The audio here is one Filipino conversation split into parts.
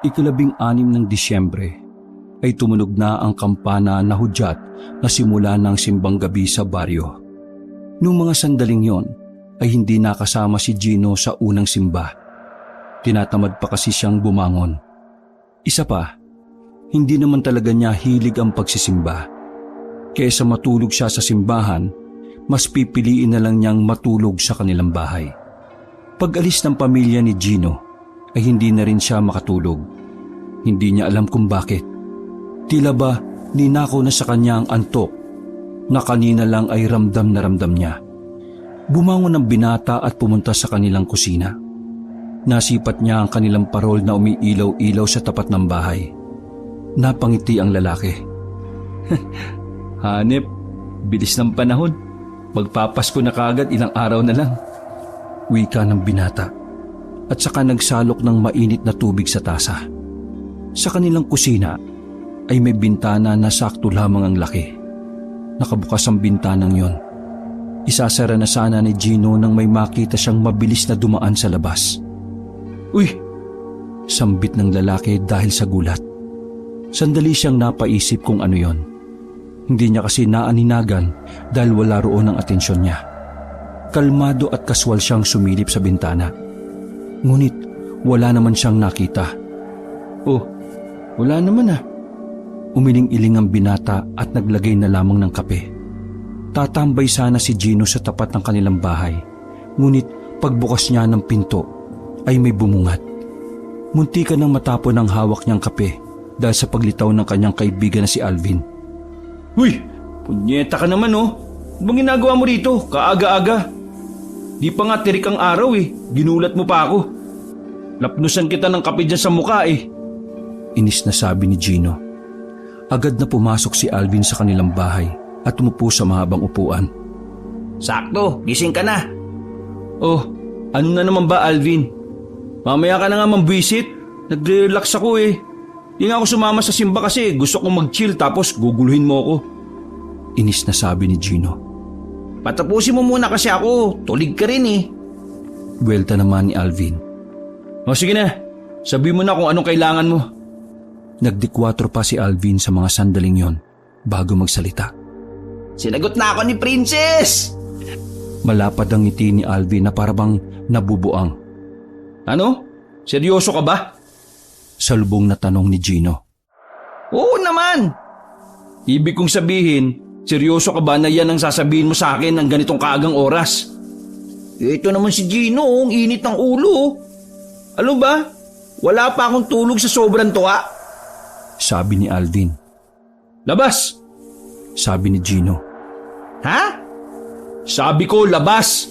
Ikalabing-anim ng Disyembre ay tumunog na ang kampana na hudyat na simula ng simbang gabi sa baryo. Noong mga sandaling yon ay hindi nakasama si Gino sa unang simba. Tinatamad pa kasi siyang bumangon. Isa pa, hindi naman talaga niya hilig ang pagsisimba. Kaysa matulog siya sa simbahan, mas pipiliin na lang niyang matulog sa kanilang bahay. Pag-alis ng pamilya ni Gino ay hindi na rin siya makatulog. Hindi niya alam kung bakit. Tila ba ninakaw na sa kanya ang antok na kanina lang ay ramdam na ramdam niya. Bumangon ang binata at pumunta sa kanilang kusina. Nasipat niya ang kanilang parol na umiilaw-ilaw sa tapat ng bahay. Napangiti ang lalaki. Hanep, bilis ng panahon. Magpapasko na kagad, ilang araw na lang. Wika ng binata at saka nagsalok ng mainit na tubig sa tasa. Sa kanilang kusina ay may bintana na sakto lamang ang laki. Nakabukas ang bintanang yon. Isasara na sana ni Gino nang may makita siyang mabilis na dumaan sa labas. Uy! Sambit ng lalaki dahil sa gulat. Sandali siyang napaisip kung ano yon. Hindi niya kasi naaninagan dahil wala roon ang atensyon niya. Kalmado at kaswal siyang sumilip sa bintana. Ngunit wala naman siyang nakita. Oh, wala naman ah. Umiling-iling ang binata at naglagay na lamang ng kape. Tatambay sana si Gino sa tapat ng kanilang bahay. Ngunit pagbukas niya ng pinto ay may bumungat. Muntikan nang matapon ang hawak niyang kape dahil sa paglitaw ng kanyang kaibigan na si Alvin. Uy! Punyeta ka naman oh! Ano bang ginagawa mo rito? Kaaga-aga. Di pa nga tirik ang araw eh. Ginulat mo pa ako. Lapnusan kita ng kape dyan sa mukha eh. Inis na sabi ni Gino. Agad na pumasok si Alvin sa kanilang bahay at umupo sa mahabang upuan. Sakto, gising ka na. Oh, ano na naman ba Alvin? Mamaya ka na nga mambwisit. Nag-relax ako eh. Di nga ako sumama sa simba kasi gusto kong mag-chill tapos guguluhin mo ako. Inis na sabi ni Gino. Patapusin mo muna kasi ako, tulig ka rin eh. Buwelta naman ni Alvin. O sige na, sabi mo na kung anong kailangan mo. Nagdikwatro pa si Alvin sa mga sandaling yon bago magsalita. Sinagot na ako ni Princess! Malapad ang ngiti ni Alvin na parabang nabubuang. Ano? Seryoso ka ba? Salubong na tanong ni Gino. Oo naman! Ibig kong sabihin, seryoso ka ba na yan ang sasabihin mo sa akin ng ganitong kaagang oras? Ito naman si Gino, ang init ng ulo. Ano ba? Wala pa akong tulog sa sobrang tuwa. Sabi ni Alvin. Labas! Sabi ni Gino. Ha? Sabi ko, labas!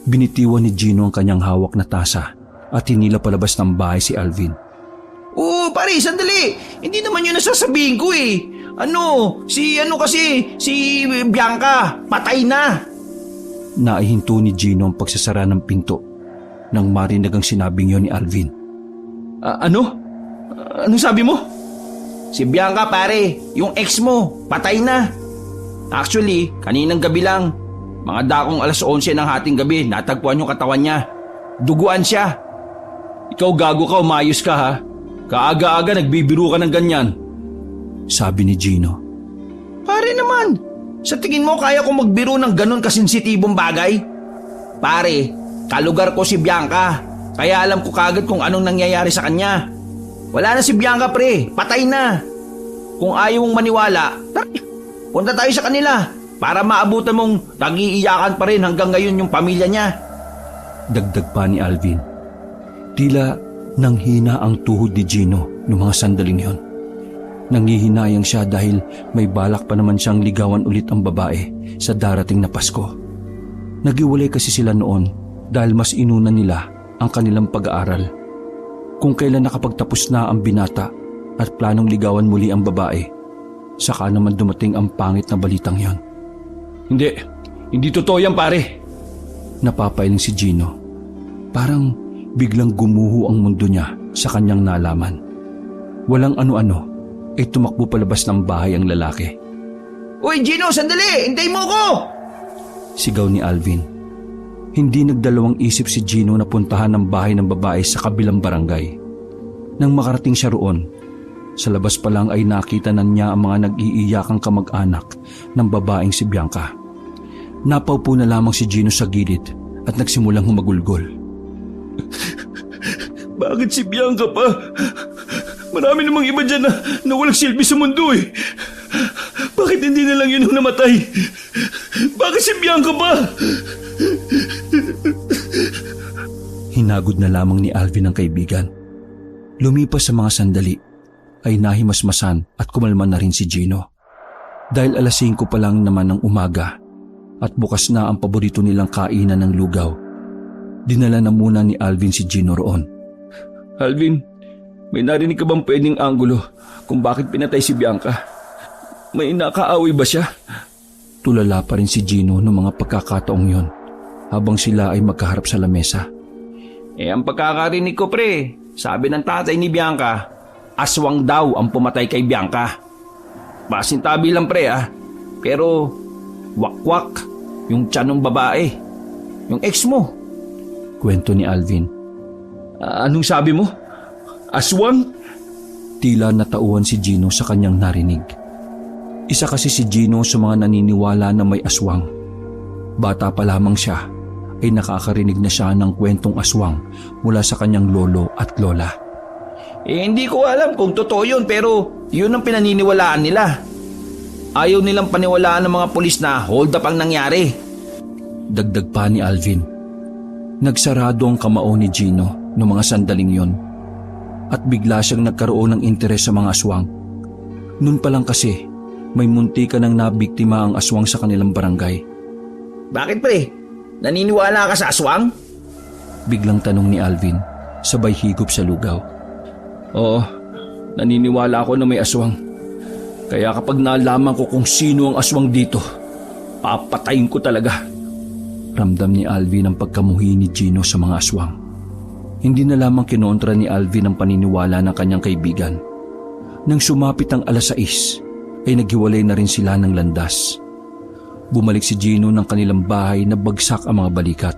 Binitiwan ni Gino ang kanyang hawak na tasa at hinila palabas ng bahay si Alvin. Oo, pare, sandali. Hindi naman yun nasasabihin ko eh. Si Bianca, patay na. Naihinto ni Gino ang pagsasara ng pinto nang marinig ang sinabing yon ni Alvin. Ano? Anong sabi mo? Si Bianca pare, yung ex mo, patay na. Actually, kaninang gabi lang, mga dakong 11:00 ng hating gabi, natagpuan yung katawan niya. Duguan siya. Ikaw gago ka, umayos ka ha. Kaaga-aga nagbibiro ka ng ganyan. Sabi ni Gino. Pare naman, sa tingin mo kaya kong magbiro ng ganon kasensitibong bagay? Pare, kalugar ko si Bianca, kaya alam ko kagad kung anong nangyayari sa kanya. Wala na si Bianca pre, patay na. Kung ayaw mong maniwala, punta tayo sa kanila para maabutan mong nag-iiyakan pa rin hanggang ngayon yung pamilya niya. Dagdag pa ni Alvin. Tila nanghina ang tuhod ni Gino noong mga sandaling yon. Nangihinayang siya dahil may balak pa naman siyang ligawan ulit ang babae sa darating na Pasko. Nagiwalay kasi sila noon dahil mas inuna nila ang kanilang pag-aaral. Kung kailan nakapagtapos na ang binata at planong ligawan muli ang babae, saka naman dumating ang pangit na balitang yon. Hindi totoo yan pare. Napapailing si Gino. Parang biglang gumuho ang mundo niya sa kanyang nalaman. Walang ano-ano ay tumakbo palabas ng bahay ang lalaki. Uy Gino, sandali! Hintay mo ko! Sigaw ni Alvin. Hindi nagdalawang isip si Gino na puntahan ang bahay ng babae sa kabilang barangay. Nang makarating siya roon, sa labas pa lang ay nakita na niya ang mga nag-iiyakang kamag-anak ng babaeng si Bianca. Napaupo na lamang si Gino sa gilid at nagsimulang humagulgol. Bakit si Bianca pa? Marami namang iba dyan na walang silbi sa mundo eh. Bakit hindi na lang yun ang namatay? Bakit si Bianca pa? Hinagod na lamang ni Alvin ang kaibigan. Lumipas sa mga sandali ay nahimasmasan at kumalma na rin si Gino. Dahil alas 5 pa lang naman ng umaga at bukas na ang paborito nilang kainan ng lugaw, dinala na muna ni Alvin si Gino roon. Alvin, may narinig ka bang pwedeng anggulo kung bakit pinatay si Bianca? May nakaaway ba siya? Tulala pa rin si Gino noong mga pagkakataong yon habang sila ay magkaharap sa lamesa. Ang pagkakarinig ko pre, sabi ng tatay ni Bianca, aswang daw ang pumatay kay Bianca. Pasintabi lang pre pero wakwak yung tiyan ng babae, yung ex mo. Kwento ni Alvin. Anong sabi mo? Aswang? Tila natauhan si Gino sa kanyang narinig. Isa kasi si Gino sa mga naniniwala na may aswang. Bata pa lamang siya ay nakakarinig na siya ng kwentong aswang mula sa kanyang lolo at lola. Hindi ko alam kung totoo yun pero yun ang pinaniniwalaan nila. Ayaw nilang paniwalaan ng mga pulis na hold up ang nangyari. Dagdag pa ni Alvin. Nagsarado ang kamao ni Gino noong mga sandaling yon at bigla siyang nagkaroon ng interes sa mga aswang. Noon pa lang kasi may munti ka nang nabiktima ang aswang sa kanilang barangay. Bakit pre? Naniniwala ka sa aswang? Biglang tanong ni Alvin sabay higop sa lugaw. Oo, naniniwala ako na may aswang. Kaya kapag nalaman ko kung sino ang aswang dito, papatayin ko talaga. Ramdam ni Alvin ang pagkamuhi ni Gino sa mga aswang. Hindi na lamang kinontra ni Alvin ang paniniwala ng kanyang kaibigan. Nang sumapit ang alas 6, ay naghiwalay na rin sila ng landas. Bumalik si Gino ng kanilang bahay na bagsak ang mga balikat.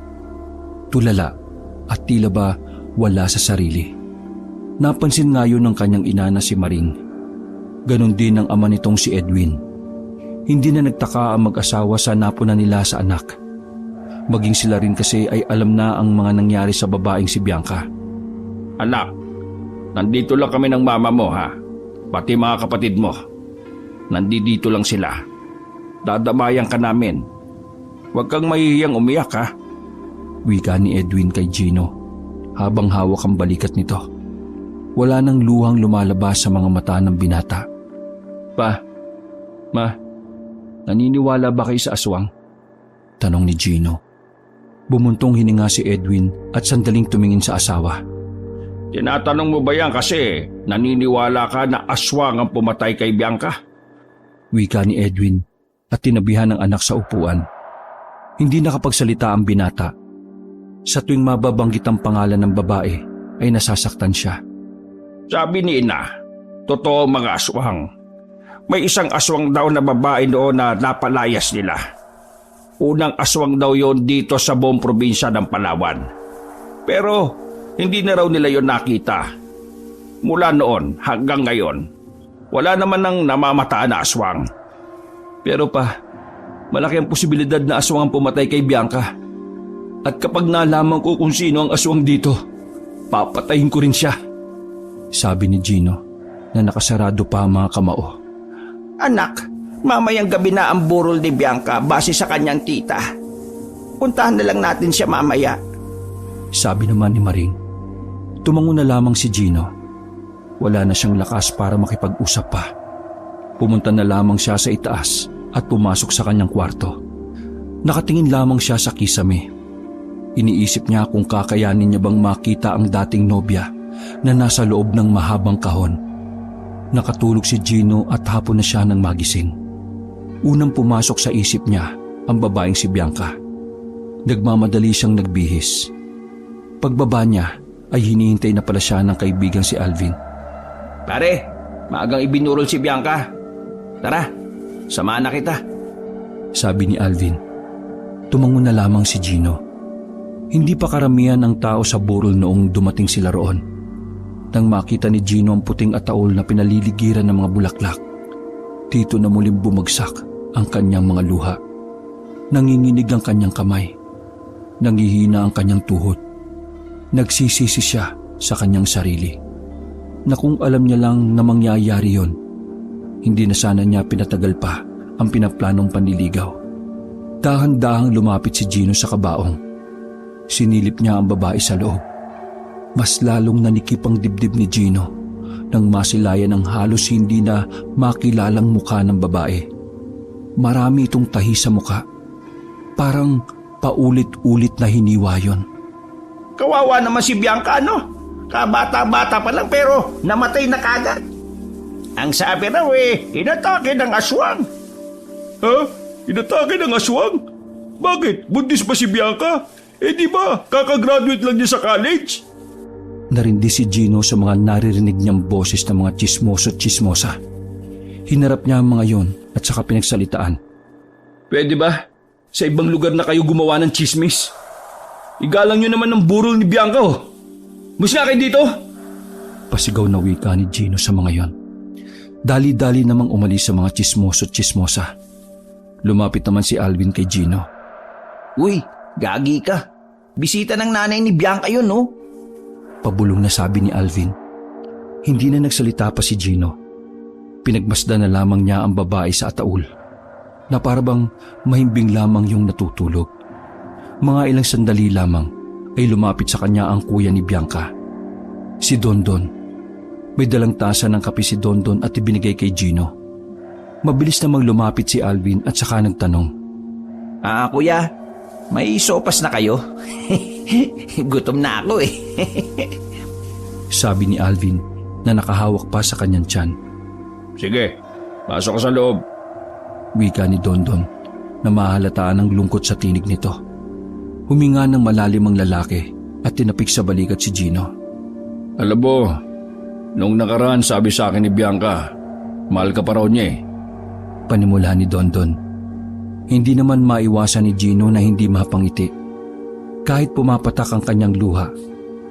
Tulala at tila ba wala sa sarili. Napansin nga yun ng kanyang ina na si Maring. Ganon din ang ama nitong si Edwin. Hindi na nagtaka ang mag-asawa sa napunan nila sa anak. Maging sila rin kasi ay alam na ang mga nangyari sa babaeng si Bianca. Anak, nandito lang kami ng mama mo ha. Pati mga kapatid mo. Nandito lang sila. Dadamayan ka namin. Huwag kang mahihiyang umiyak ha. Wika ni Edwin kay Gino habang hawak ang balikat nito. Wala nang luhang lumalabas sa mga mata ng binata. Pa, ma, naniniwala ba kayo sa aswang? Tanong ni Gino. Bumuntong hininga si Edwin at sandaling tumingin sa asawa. Tinatanong mo ba yan kasi naniniwala ka na aswang ang pumatay kay Bianca? Wika ni Edwin at tinabihan ng anak sa upuan. Hindi nakapagsalita ang binata. Sa tuwing mababanggit ang pangalan ng babae ay nasasaktan siya. Sabi ni ina, totoo mga aswang. May isang aswang daw na babae noon na napalayas nila. Unang aswang daw yon dito sa buong probinsya ng Palawan. Pero hindi na raw nila yon nakita. Mula noon hanggang ngayon, wala naman nang namamataan na aswang. Pero pa, malaki ang posibilidad na aswang ang pumatay kay Bianca. At kapag nalaman ko kung sino ang aswang dito, papatayin ko rin siya. Sabi ni Gino na nakasarado pa ang mga kamao. Anak, mamayang gabi na ang burol ni Bianca base sa kanyang tita. Puntahan na lang natin siya mamaya. Sabi naman ni Maring. Tumango na lamang si Gino. Wala na siyang lakas para makipag-usap pa. Pumunta na lamang siya sa itaas at pumasok sa kanyang kwarto. Nakatingin lamang siya sa kisame. Iniisip niya kung kakayanin niya bang makita ang dating nobya na nasa loob ng mahabang kahon. Nakatulog si Gino at hapon na siya nang magising. Unang pumasok sa isip niya ang babaeng si Bianca. Nagmamadali siyang nagbihis. Pagbaba niya ay hinihintay na pala siya ng kaibigang si Alvin. Pare, maagang ibinurol si Bianca. Tara, samahan na kita. Sabi ni Alvin. Tumango na lamang si Gino. Hindi pa karamihan ang tao sa burol noong dumating sila roon. Nang makita ni Gino ang puting ataol na pinaliligiran ng mga bulaklak, dito na muling bumagsak ang kanyang mga luha. Nanginginig ang kanyang kamay. Nangihina ang kanyang tuhod. Nagsisisi siya sa kanyang sarili. Na kung alam niya lang na mangyayari yon, hindi na sana niya pinatagal pa ang pinaplanong panliligaw. Dahan-dahang lumapit si Gino sa kabaong. Sinilip niya ang babae sa loob. Mas lalong nanikip ang dibdib ni Gino nang masilayan ang halos hindi na makilalang mukha ng babae. Marami itong tahi sa mukha. Parang paulit-ulit na hiniwa yon. Kawawa naman si Bianca, no? Kabata-bata pa lang pero namatay na kagad. Ang sabi raw inatake ng aswang. Ha? Inatake ng aswang? Bakit? Buntis ba si Bianca? Di ba? Kakagraduate lang niya sa college? Narindi si Gino sa mga naririnig niyang boses ng mga tsismoso at tsismosa. Hinarap niya ang mga yon at saka pinagsalitaan. Pwede ba? Sa ibang lugar na kayo gumawa ng chismis. Igalang nyo naman ng burol ni Bianca, oh. Mas nga kayo dito? Pasigaw na wika ni Gino sa mga yon. Dali-dali namang umalis sa mga tsismoso at tsismosa. Lumapit naman si Alvin kay Gino. Uy, gagi ka. Bisita ng nanay ni Bianca yun, no? Pabulong na sabi ni Alvin. Hindi na nagsalita pa si Gino. Pinagmasdan na lamang niya ang babae sa ataul, na parabang mahimbing lamang yung natutulog. Mga ilang sandali lamang ay lumapit sa kanya ang kuya ni Bianca, si Dondon. May dalang tasa ng kape si Dondon at ibinigay kay Gino. Mabilis namang lumapit si Alvin at saka nagtanong. Kuya, may sopas na kayo? Gutom na ako Sabi ni Alvin na nakahawak pa sa kanyang tiyan. Sige, pasok ka sa loob. Wika ni Dondon na mahalataan ang lungkot sa tinig nito. Huminga ng malalim ang lalaki at tinapik sa balikat si Gino. Alam mo, nung nakaraan sabi sa akin ni Bianca, mahal ka pa raw niya Panimula ni Dondon. Hindi naman maiwasan ni Gino na hindi mapangiti. Kahit pumapatak ang kanyang luha,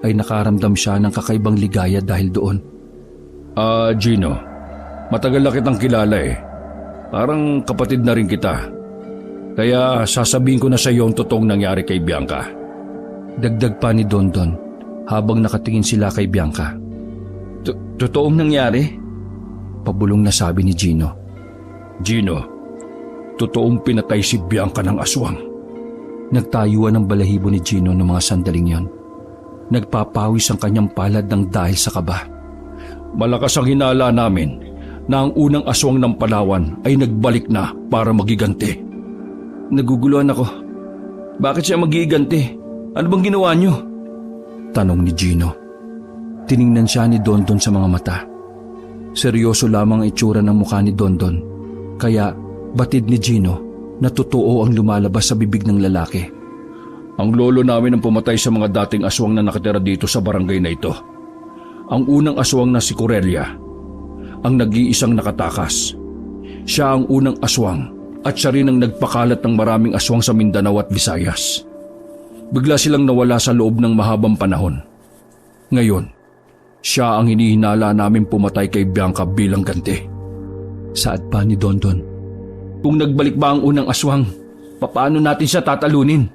ay nakaramdam siya ng kakaibang ligaya dahil doon. Gino, matagal na kitang kilala Parang kapatid na rin kita. Kaya sasabihin ko na sa iyo ang totoong nangyari kay Bianca. Dagdag pa ni Dondon habang nakatingin sila kay Bianca. Totoong nangyari? Pabulong na sabi ni Gino. Gino, totoong pinatay si Bianca ng aswang. Nagtayuan ang balahibo ni Gino ng mga sandaling yon. Nagpapawis ang kanyang palad ng dahil sa kaba. Malakas ang hinala namin na ang unang aswang ng Palawan ay nagbalik na para magiganti. Naguguluhan ako. Bakit siya magiganti? Ano bang ginawa niyo? Tanong ni Gino. Tiningnan siya ni Dondon sa mga mata. Seryoso lamang ang itsura ng mukha ni Dondon. Kaya batid ni Gino na totoo ang lumalabas sa bibig ng lalaki. Ang lolo namin ang pumatay sa mga dating aswang na nakatira dito sa barangay na ito. Ang unang aswang na si Corelia, ang nag-iisang nakatakas. Siya ang unang aswang at siya rin ang nagpakalat ng maraming aswang sa Mindanao at Visayas. Bigla silang nawala sa loob ng mahabang panahon. Ngayon, siya ang hinihinala namin pumatay kay Bianca bilang ganti. Saad pa ni Dondon. Kung nagbalik ba ang unang aswang, paano natin siya tatalunin?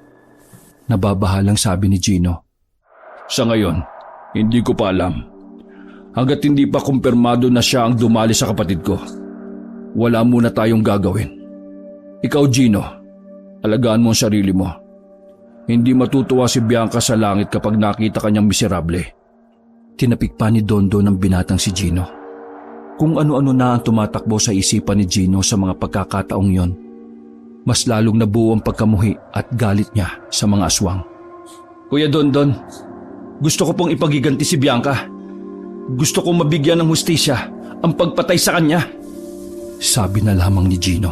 Nababahalang sabi ni Gino. Sa ngayon, hindi ko pa alam. Hanggat hindi pa kumpirmado na siya ang dumali sa kapatid ko, wala muna tayong gagawin. Ikaw, Gino, alagaan mo ang sarili mo. Hindi matutuwa si Bianca sa langit kapag nakita kanyang miserable. Tinapik pa ni Dondon ng binatang si Gino. Kung ano-ano na ang tumatakbo sa isipan ni Gino sa mga pagkakataong yon, mas lalong nabuo ang pagkamuhi at galit niya sa mga aswang. Kuya Dondon, gusto ko pong ipagiganti si Bianca. Gusto kong mabigyan ng hustisya ang pagpatay sa kanya. Sabi na lamang ni Gino.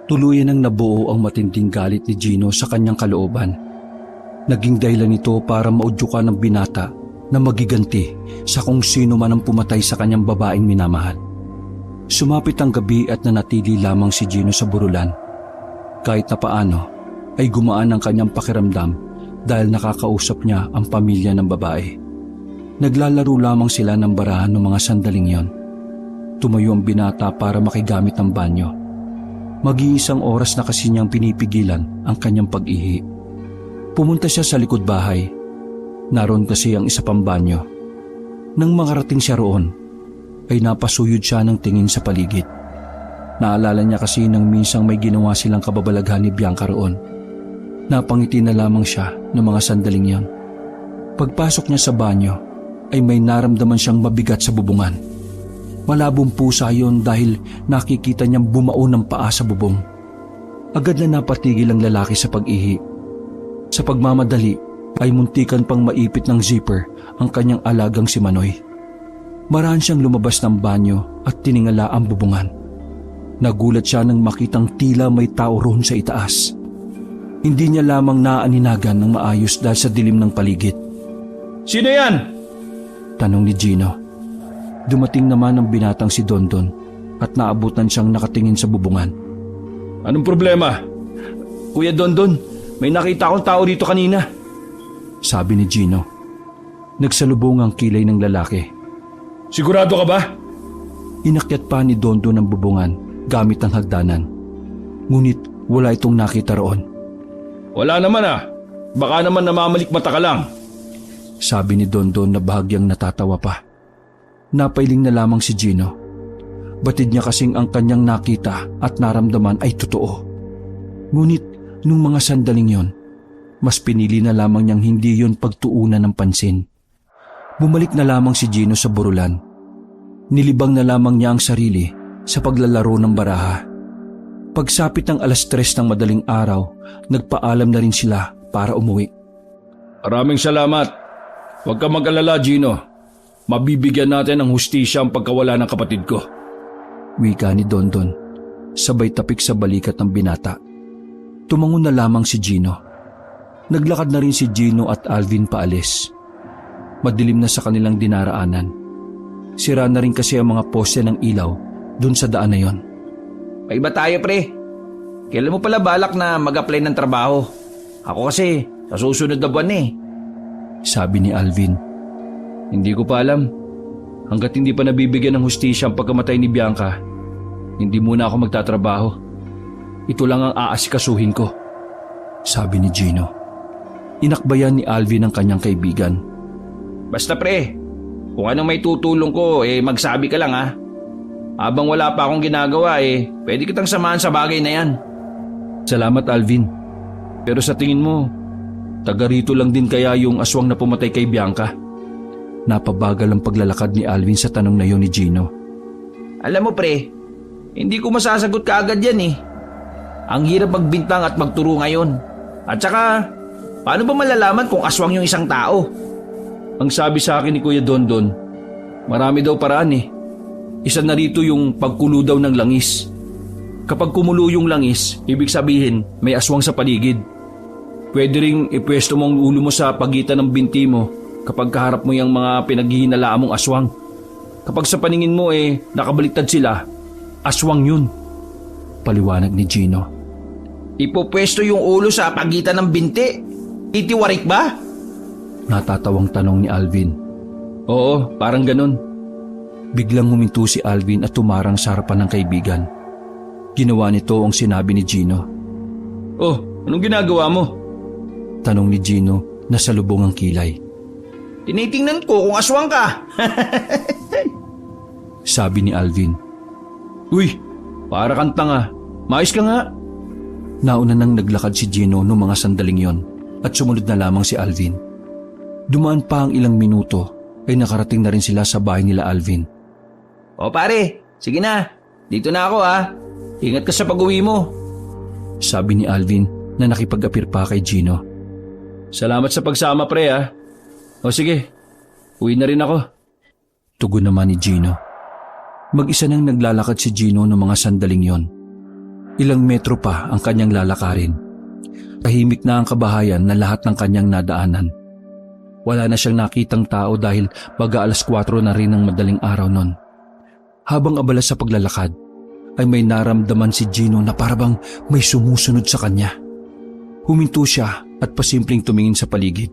Tuluyan ang nabuo ang matinding galit ni Gino sa kanyang kalooban. Naging dahilan nito para maudyukan ng binata na magiganti sa kung sino man ang pumatay sa kanyang babaeng minamahal. Sumapit ang gabi at nanatili lamang si Gino sa burulan. Kahit na paano ay gumaan ang kanyang pakiramdam dahil nakakausap niya ang pamilya ng babae. Naglalaro lamang sila ng barahan ng mga sandaling yon. Tumayo ang binata para makigamit ng banyo. Mag-iisang oras na kasi niyang pinipigilan ang kanyang pag-ihi. Pumunta siya sa likod bahay. Naroon kasi ang isa pang banyo. Nang makarating siya roon, ay napasuyod siya ng tingin sa paligid. Naalala niya kasi nang minsang may ginawa silang kababalaghan ni Bianca roon. Napangiti na lamang siya ng mga sandaling yon. Pagpasok niya sa banyo, ay may naramdaman siyang mabigat sa bubungan. Malabong pusa yon dahil nakikita niyang bumao ng paa sa bubong. Agad na napatigil ang lalaki sa pag-ihi. Sa pagmamadali ay muntikan pang maipit ng zipper ang kanyang alagang si Manoy. Maraan siyang lumabas ng banyo at tiningala ang bubungan. Nagulat siya nang makitang tila may tao roon sa itaas. Hindi niya lamang naaninagan ng maayos dahil sa dilim ng paligid. Sino yan? Tanong ni Gino. Dumating naman ang binatang si Dondon at naabutan siyang nakatingin sa bubungan. Anong problema? Kuya Dondon, may nakita akong tao rito kanina. Sabi ni Gino. Nagsalubong ang kilay ng lalaki. Sigurado ka ba? Inakyat pa ni Dondon ang bubungan gamit ang hagdanan. Ngunit wala itong nakita roon. Wala naman ah. Baka naman namamalik mata ka lang. Sabi ni Dondon na bahagyang natatawa pa. Napailing na lamang si Gino. Batid niya kasing ang kanyang nakita at naramdaman ay totoo. Ngunit nung mga sandaling yon, mas pinili na lamang niyang hindi yon pagtuunan ng pansin. Bumalik na lamang si Gino sa burulan. Nilibang na lamang niya ang sarili sa paglalaro ng baraha. Pagsapit ng 3:00 ng madaling araw, nagpaalam na rin sila para umuwi. Maraming salamat. Huwag ka mag-alala, Gino. Mabibigyan natin ng hustisya ang pagkawala ng kapatid ko. Wika ni Dondon, sabay tapik sa balikat ng binata. Tumangon na lamang si Gino. Naglakad na rin si Gino at Alvin paalis. Madilim na sa kanilang dinaraanan. Sira na rin kasi ang mga poste ng ilaw dun sa daan na yon. May iba tayo, pre. Kailan mo pala balak na mag-apply ng trabaho? Ako kasi, sa susunod na buwan eh. Sabi ni Alvin. Hindi ko pa alam. Hanggat hindi pa nabibigyan ng hustisya ang pagkamatay ni Bianca, hindi muna ako magtatrabaho. Ito lang ang aasikasuhin ko. Sabi ni Gino. Inakbayan ni Alvin ang kanyang kaibigan. Basta pre, kung anong may tutulong ko magsabi ka lang ha. Habang wala pa akong ginagawa pwede kitang samahan sa bagay na yan. Salamat Alvin. Pero sa tingin mo, taga rito lang din kaya yung aswang na pumatay kay Bianca? Napabagal ang paglalakad ni Alvin sa tanong na yon ni Gino. Alam mo pre, hindi ko masasagot kaagad yan eh. Ang hirap magbintang at magturo ngayon. At saka, paano ba malalaman kung aswang yung isang tao? Ang sabi sa akin ni Kuya Dondon, marami daw paraan eh. Isa na rito yung pagkulo daw ng langis. Kapag kumulo yung langis, ibig sabihin may aswang sa paligid. Pwede ring ipwesto mo ang ulo mo sa pagitan ng binti mo kapag kaharap mo yung mga pinaghihinalaan mong aswang. Kapag sa paningin mo nakabaliktad sila, aswang yun. Paliwanag ni Gino. Ipopwesto yung ulo sa pagitan ng binti? Titiwarik ba? Natatawang tanong ni Alvin. Oo, parang ganun. Biglang huminto si Alvin at tumarang sa harapan ng kaibigan. Ginawa nito ang sinabi ni Gino. Oh, anong ginagawa mo? Tanong ni Gino na salubong ang kilay. Tinitingnan ko kung aswang ka. Sabi ni Alvin. Uy, para kang tanga. Maayos ka nga. Nauna nang naglakad si Gino noong mga sandaling yon at sumunod na lamang si Alvin. Dumaan pa ang ilang minuto ay nakarating na rin sila sa bahay nila Alvin. O pare, sige na. Dito na ako ha. Ingat ka sa pag-uwi mo. Sabi ni Alvin na nakipag-apir pa kay Gino. Salamat sa pagsama pre ha. O sige, uwi na rin ako. Tugon naman ni Gino. Mag-isa nang naglalakad si Gino noong mga sandaling yon. Ilang metro pa ang kanyang lalakarin. Tahimik na ang kabahayan na lahat ng kanyang nadaanan. Wala na siyang nakitang tao dahil baga 4:00 na rin ng madaling araw nun. Habang abala sa paglalakad, ay may naramdaman si Gino na parabang may sumusunod sa kanya. Huminto siya at pasimpleng tumingin sa paligid.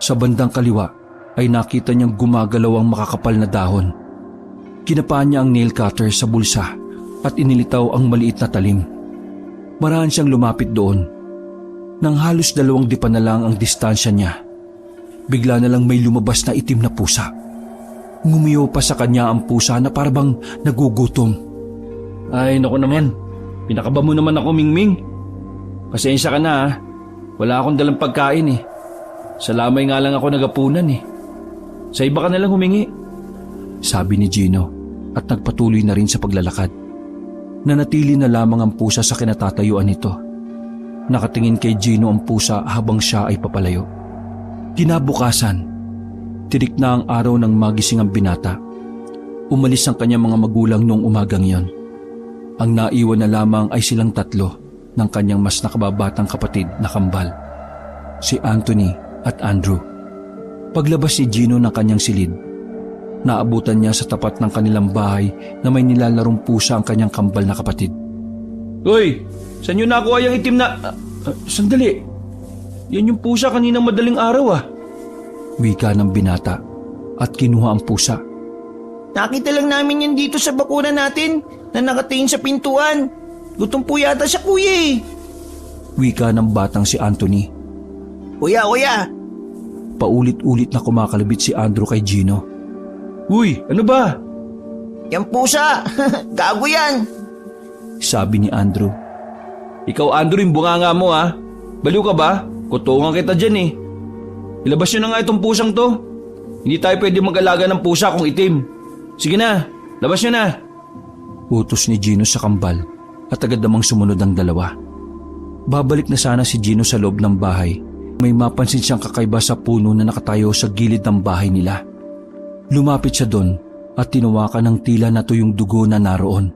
Sa bandang kaliwa ay nakita niyang gumagalaw ang makakapal na dahon. Kinapaan niya ang nail cutter sa bulsa at inilitaw ang maliit na talim. Marahan siyang lumapit doon. Nang halos 2 dipa na lang ang distansya niya, bigla na lang may lumabas na itim na pusa. Ngumiyo pa sa kanya ang pusa na parabang nagugutom. Ay, naku naman. Pinakaba mo naman ako, Mingming. Pasensya ka na, ha. Wala akong dalang pagkain eh. Sa lamay nga lang ako nagapunan eh. Sa iba ka na lang humingi. Sabi ni Gino at nagpatuloy na rin sa paglalakad. Nanatili na lamang ang pusa sa kinatatayuan nito. Nakatingin kay Gino ang pusa habang siya ay papalayo. Kinabukasan, tirik na ang araw ng magising ang binata. Umalis ang kanyang mga magulang noong umagang yon. Ang naiwan na lamang ay silang 3 ng kanyang mas nakababatang kapatid na kambal, si Anthony at Andrew. Paglabas ni Gino ng kanyang silid, naabutan niya sa tapat ng kanilang bahay na may nilalarong pusa ang kanyang kambal na kapatid. Hoy, saan nyo nakuha yung itim na... sandali. Yan yung pusa kaninang madaling araw ah. Wika ng binata at kinuha ang pusa. Nakita lang namin yan dito sa bakuran natin na nakatingin sa pintuan. Gutom po yata siya, kuya eh. Wika ng batang si Anthony. Kuya! Paulit-ulit na kumakalabit si Andrew kay Gino. Uy, ano ba? Yan pusa! Gago yan! Sabi ni Andrew. Ikaw, Andrew, yung bunganga mo ha. Baliw ka ba? Kutungan kita dyan eh. Ilabas nyo na nga itong pusang to. Hindi tayo pwede mag-alaga ng pusa kung itim. Sige na, labas nyo na. Utos ni Gino sa kambal at agad namang sumunod ang 2. Babalik na sana si Gino sa loob ng bahay. May mapansin siyang kakaiba sa puno na nakatayo sa gilid ng bahay nila. Lumapit siya doon at tinawakan ng tila na tuyong dugo na naroon.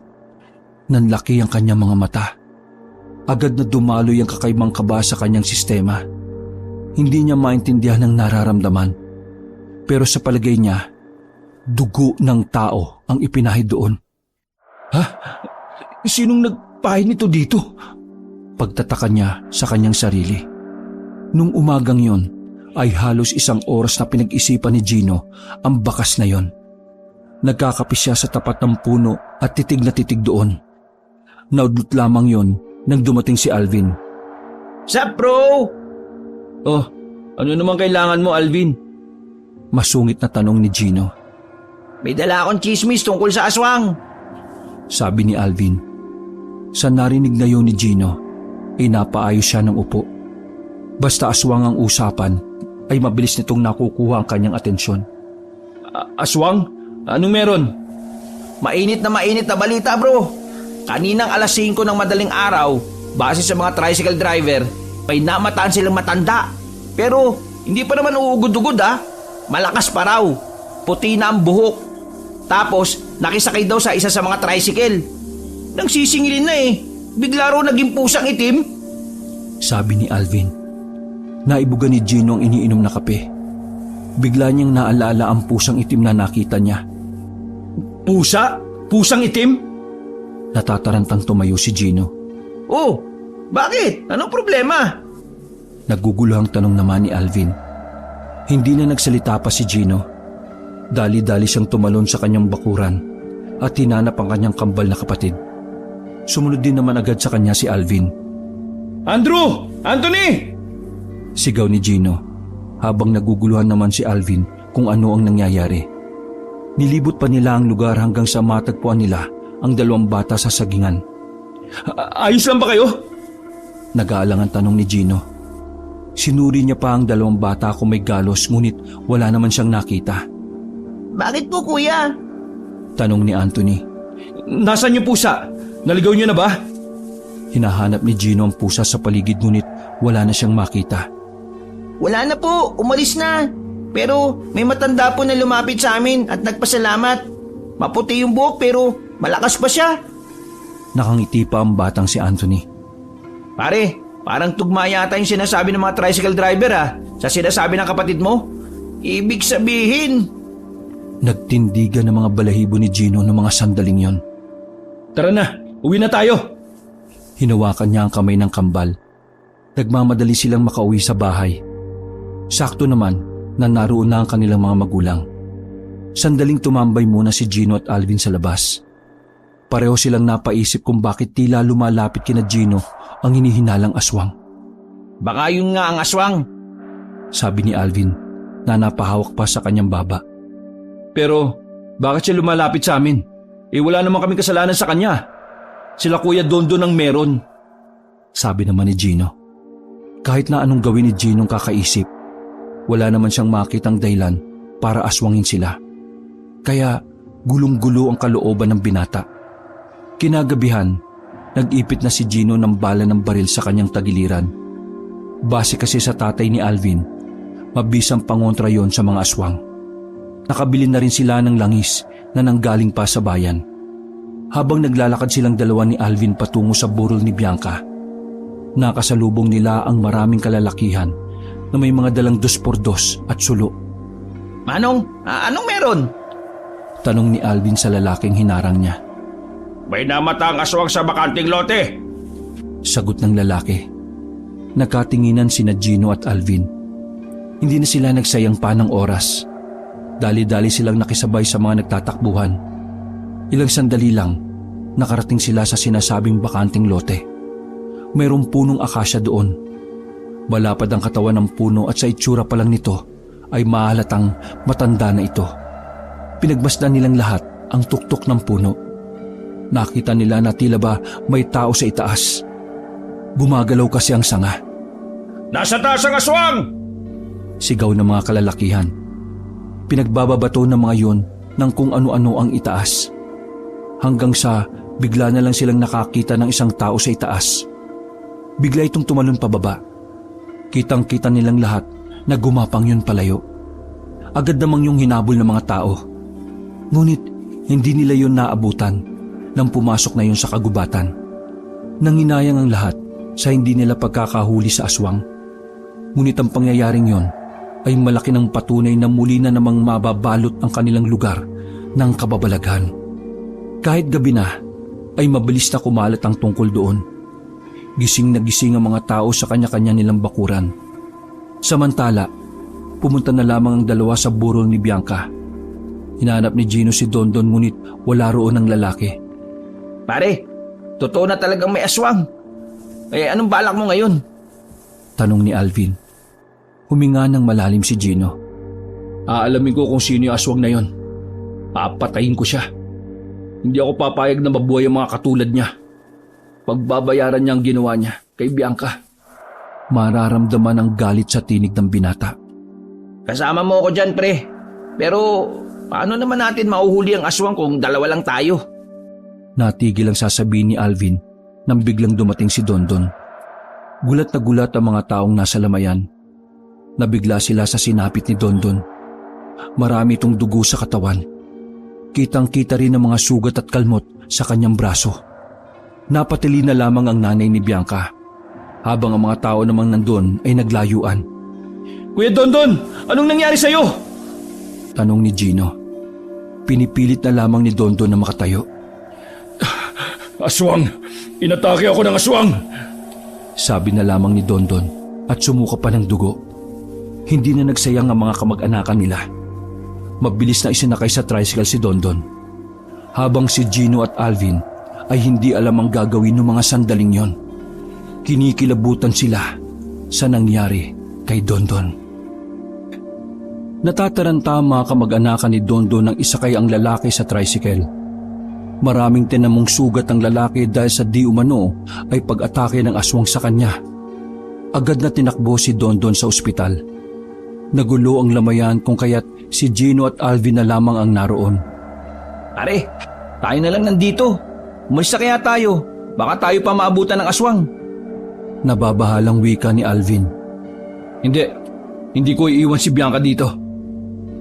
Nanlaki ang kanyang mga mata. Agad na dumaloy ang kakaibang kaba sa kanyang sistema. Hindi niya maintindihan ang nararamdaman. Pero sa palagay niya, dugo ng tao ang ipinahid doon. Ha? Sinong nagpahid nito dito? Pagtataka niya sa kanyang sarili. Nung umagang yon, ay halos 1 oras na pinag-isipan ni Gino ang bakas na yon. Nagkakape siya sa tapat ng puno at titig na titig doon. Naudlot lamang yon nang dumating si Alvin. Sup, bro? Oh, ano naman kailangan mo, Alvin? Masungit na tanong ni Gino. May dala akong chismis tungkol sa aswang. Sabi ni Alvin. Sa narinig na yon ni Gino, ay napaayos siya ng upo. Basta aswang ang usapan, ay mabilis nitong nakukuha ang kanyang atensyon. Aswang? Anong meron? Mainit na balita, bro. Kaninang alas 5 ng madaling araw, base sa mga tricycle driver, may namataan silang matanda. Pero hindi pa naman uugod-ugod ha. Malakas pa raw. Puti na ang buhok. Tapos nakisakay daw sa isa sa mga tricycle. Nang sisingilin na eh, bigla raw naging pusang itim. Sabi ni Alvin. Naibugan ni Gino ang iniinom na kape. Bigla niyang naalala ang pusang itim na nakita niya. Pusa? Pusang itim? Natatarantang tumayo si Gino. Oh, bakit? Anong problema? Naguguluhang tanong naman ni Alvin. Hindi na nagsalita pa si Gino. Dali-dali siyang tumalon sa kanyang bakuran at hinanap ang kanyang kambal na kapatid. Sumunod din naman agad sa kanya si Alvin. Andrew! Anthony! Sigaw ni Gino habang naguguluhan naman si Alvin kung ano ang nangyayari. Nilibot pa nila ang lugar hanggang sa matagpuan nila ang 2 bata sa sagingan. Ayos lang ba kayo? Nag-aalangan tanong ni Gino. Sinuri niya pa ang 2 bata kung may galos ngunit wala naman siyang nakita. Bakit po, kuya? Tanong ni Anthony. Nasaan yung pusa? Naligaw niyo na ba? Hinahanap ni Gino ang pusa sa paligid ngunit wala na siyang makita. Wala na po, umalis na. Pero may matanda po na lumapit sa amin at nagpasalamat. Maputi yung buhok pero malakas pa siya. Nakangiti pa ang batang si Anthony. Pare, parang tugma yata yung sinasabi ng mga tricycle driver sa sinasabi ng kapatid mo. Ibig sabihin... Nagtindigan ng mga balahibo ni Gino ng mga sandaling yon. Tara na, uwi na tayo. Hinawakan niya ang kamay ng kambal. Nagmamadali silang makauwi sa bahay. Sakto naman, na naroon na ang kanilang mga magulang. Sandaling tumambay muna si Gino at Alvin sa labas. Pareho silang napaisip kung bakit tila lumalapit kina Gino ang hinihinalang aswang. Baka yun nga ang aswang. Sabi ni Alvin na napahawak pa sa kanyang baba. Pero bakit siya lumalapit sa amin? Wala naman kaming kasalanan sa kanya. Sila Kuya Dondon ang meron. Sabi naman ni Gino. Kahit na anong gawin ni Gino kakaisip, wala naman siyang makitang dahilan para aswangin sila. Kaya gulong-gulo ang kalooban ng binata. Kinagabihan, nag-ipit na si Gino ng bala ng baril sa kanyang tagiliran. Base kasi sa tatay ni Alvin, mabisang pangontra yon sa mga aswang. Nakabili na rin sila ng langis na nanggaling pa sa bayan. Habang naglalakad silang dalawa ni Alvin patungo sa burol ni Bianca, nakasalubong nila ang maraming kalalakihan na may mga dalang 2x2 at sulo. Manong, anong meron? Tanong ni Alvin sa lalaking hinarang niya. May namatang aswang sa bakanting lote. Sagot ng lalaki. Nakatinginan sina Gino at Alvin. Hindi na sila nagsayang pa ng oras. Dali-dali silang nakisabay sa mga nagtatakbuhan. Ilang sandali lang, nakarating sila sa sinasabing bakanting lote. Mayroong punong akasya doon. Malapad ang katawan ng puno at sa itsura pa lang nito ay mahalatang matanda na ito. Pinagmasdan nilang lahat ang tuktok ng puno. Nakita nila na tila ba may tao sa itaas. Gumagalaw kasi ang sanga. Nasa taas ang aswang! Sigaw ng mga kalalakihan. Pinagbababato ng mga yon ng kung ano-ano ang itaas. Hanggang sa bigla na lang silang nakakita ng isang tao sa itaas. Bigla itong tumalon pababa. Kitang-kita nilang lahat na gumapang yun palayo. Agad namang yung hinabol ng mga tao. Ngunit hindi nila yun naabutan nang pumasok na yun sa kagubatan. Nanginayang ang lahat sa hindi nila pagkakahuli sa aswang. Ngunit ang pangyayaring yon ay malaki ng patunay na muli na namang mababalot ang kanilang lugar ng kababalaghan. Kahit gabi na, ay mabilis na kumalat ang tungkol doon. Gising na gising ang mga tao sa kanya-kanya nilang bakuran. Samantala, pumunta na lamang ang dalawa sa burol ni Bianca. Hinahanap ni Gino si Dondon ngunit wala roon ang lalaki. Pare, totoo na talagang may aswang. Anong balak mo ngayon? Tanong ni Alvin. Huminga ng malalim si Gino. Aalamin ko kung sino yung aswang na yon. Papatayin ko siya. Hindi ako papayag na mabuhay ang mga katulad niya. Pagbabayaran niya ang ginawa niya kay Bianca. Mararamdaman ang galit sa tinig ng binata. Kasama mo ako dyan, pre. Pero paano naman natin mauhuli ang aswang kung dalawa lang tayo? Natigil ang sasabihin ni Alvin nang biglang dumating si Dondon. Gulat na gulat ang mga taong nasa lamayan. Nabigla sila sa sinapit ni Dondon. Marami itong dugo sa katawan. Kitang-kita rin ang mga sugat at kalmot sa kanyang braso. Napatili na lamang ang nanay ni Bianca, habang ang mga tao namang nandun ay naglayuan. Kuya Dondon, anong nangyari sa'yo? Tanong ni Gino. Pinipilit na lamang ni Dondon na makatayo. Aswang! Inatake ako ng aswang! Sabi na lamang ni Dondon at sumuka pa ng dugo. Hindi na nagsayang ang mga kamag-anakan nila. Mabilis na isinakay sa tricycle si Dondon. Habang si Gino at Alvin ay hindi alam ang gagawin ng mga sandaling yon. Kinikilabutan sila sa nangyari kay Dondon. Natataranta ang mga kamag-anakan ni Dondon nang isakay ang lalaki sa tricycle. Maraming tinamong sugat ang lalaki dahil sa di umano ay pag-atake ng aswang sa kanya. Agad na tinakbo si Dondon sa ospital. Nagulo ang lamayan kung kaya't si Gino at Alvin na lamang ang naroon. Pare, tayo na lang nandito. Umalis na kaya tayo. Baka tayo pa maabutan ng aswang. Nababahalang wika ni Alvin. Hindi ko iiwan si Bianca dito.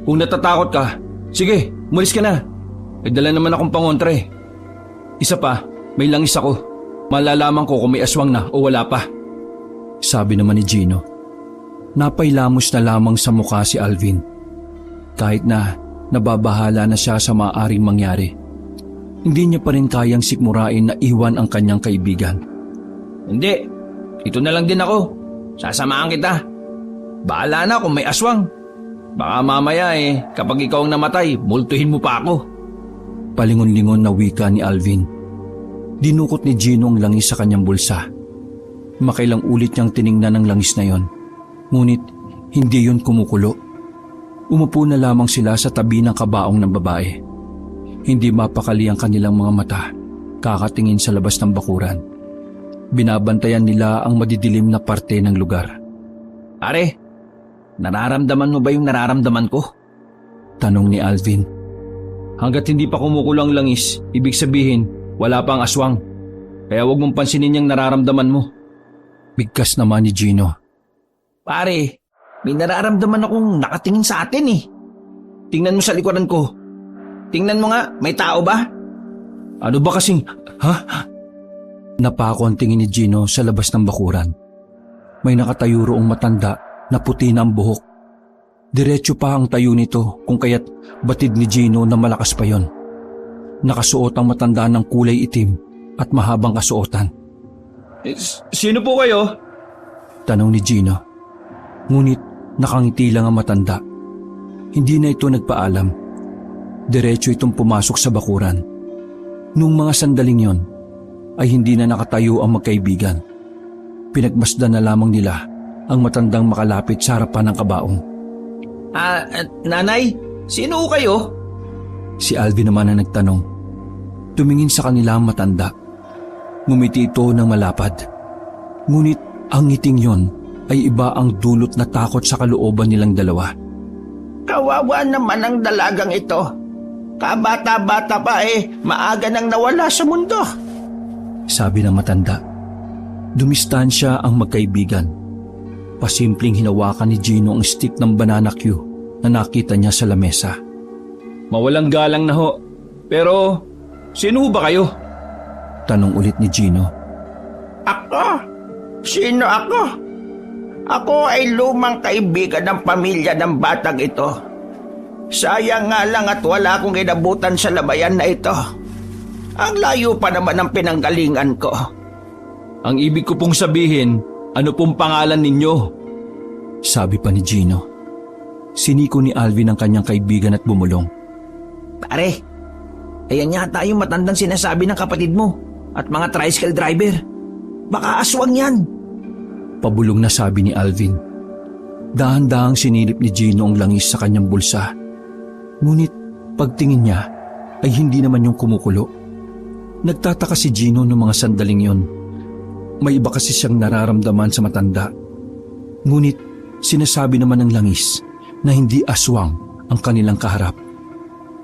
Kung natatakot ka, sige, umalis ka na. May dala naman akong pangontra eh. Isa pa, may langis ako. Malalaman ko kung may aswang na o wala pa. Sabi naman ni Gino. Napailamos na lamang sa mukha si Alvin. Kahit na nababahala na siya sa maaaring mangyari, hindi niya pa rin kayang sikmurain na iwan ang kanyang kaibigan. Hindi, ito na lang din ako. Sasamahan kita. Bahala na kung may aswang. Baka mamaya kapag ikaw ang namatay, multuhin mo pa ako. Palingon-lingon na wika ni Alvin. Dinukot ni Gino ang langis sa kanyang bulsa. Makailang ulit niyang tiningnan ang langis na yon. Ngunit hindi yon kumukulo. Umupo na lamang sila sa tabi ng kabaong ng babae. Hindi mapakali ang kanilang mga mata, kakatingin sa labas ng bakuran. Binabantayan nila ang madidilim na parte ng lugar. Pare, nararamdaman mo ba yung nararamdaman ko? Tanong ni Alvin. Hanggat hindi pa kumukulo ang langis, ibig sabihin, wala pa ang aswang. Kaya huwag mong pansinin yung nararamdaman mo. Bigkas naman ni Gino. Pare, may nararamdaman akong nakatingin sa atin eh. Tingnan mo sa likuran ko. Tingnan mo nga, may tao ba? Ano ba kasing... Ha? Napako ang tingin ni Gino sa labas ng bakuran. May nakatayo roong matanda na puti na ang buhok. Diretso pa ang tayo nito kung kaya't batid ni Gino na malakas pa yon. Nakasuot ang matanda ng kulay itim at mahabang kasuotan. Sino po kayo? Tanong ni Gino. Ngunit nakangiti lang ang matanda. Hindi na ito nagpaalam. Diretso itong pumasok sa bakuran. Nung mga sandaling yon, ay hindi na nakatayo ang magkaibigan. Pinagmasdan na lamang nila ang matandang makalapit sa harapan ng kabaong. Nanay, sino kayo? Si Alvin naman ang nagtanong. Tumingin sa kanila ang matanda. Ngumiti ito ng malapad. Ngunit ang ngiting yon ay iba ang dulot na takot sa kalooban nilang dalawa. Kawawa naman ang dalagang ito. Kabata-bata pa maaga nang nawala sa mundo. Sabi ng matanda. Dumistansya ang magkaibigan. Pasimpleng hinawakan ni Gino ang stick ng banana cue na nakita niya sa lamesa. Mawalang galang na ho. Pero, sino ho ba kayo? Tanong ulit ni Gino. Ako? Sino ako? Ako ay lumang kaibigan ng pamilya ng batang ito. Sayang nga lang at wala akong inabutan sa labayan na ito. Ang layo pa naman ang pinanggalingan ko. Ang ibig ko pong sabihin, ano pong pangalan ninyo? Sabi pa ni Gino. Siniko ni Alvin ang kanyang kaibigan at bumulong. Pare, ayan yata yung matandang sinasabi ng kapatid mo at mga tricycle driver. Baka aswang yan. Pabulong na sabi ni Alvin. Dahan-dahang sinilip ni Gino ang langis sa kanyang bulsa. Ngunit pagtingin niya ay hindi naman yung kumukulo. Nagtataka si Gino noong mga sandaling yon. May iba kasi siyang nararamdaman sa matanda. Ngunit sinasabi naman ng langis na hindi aswang ang kanilang kaharap.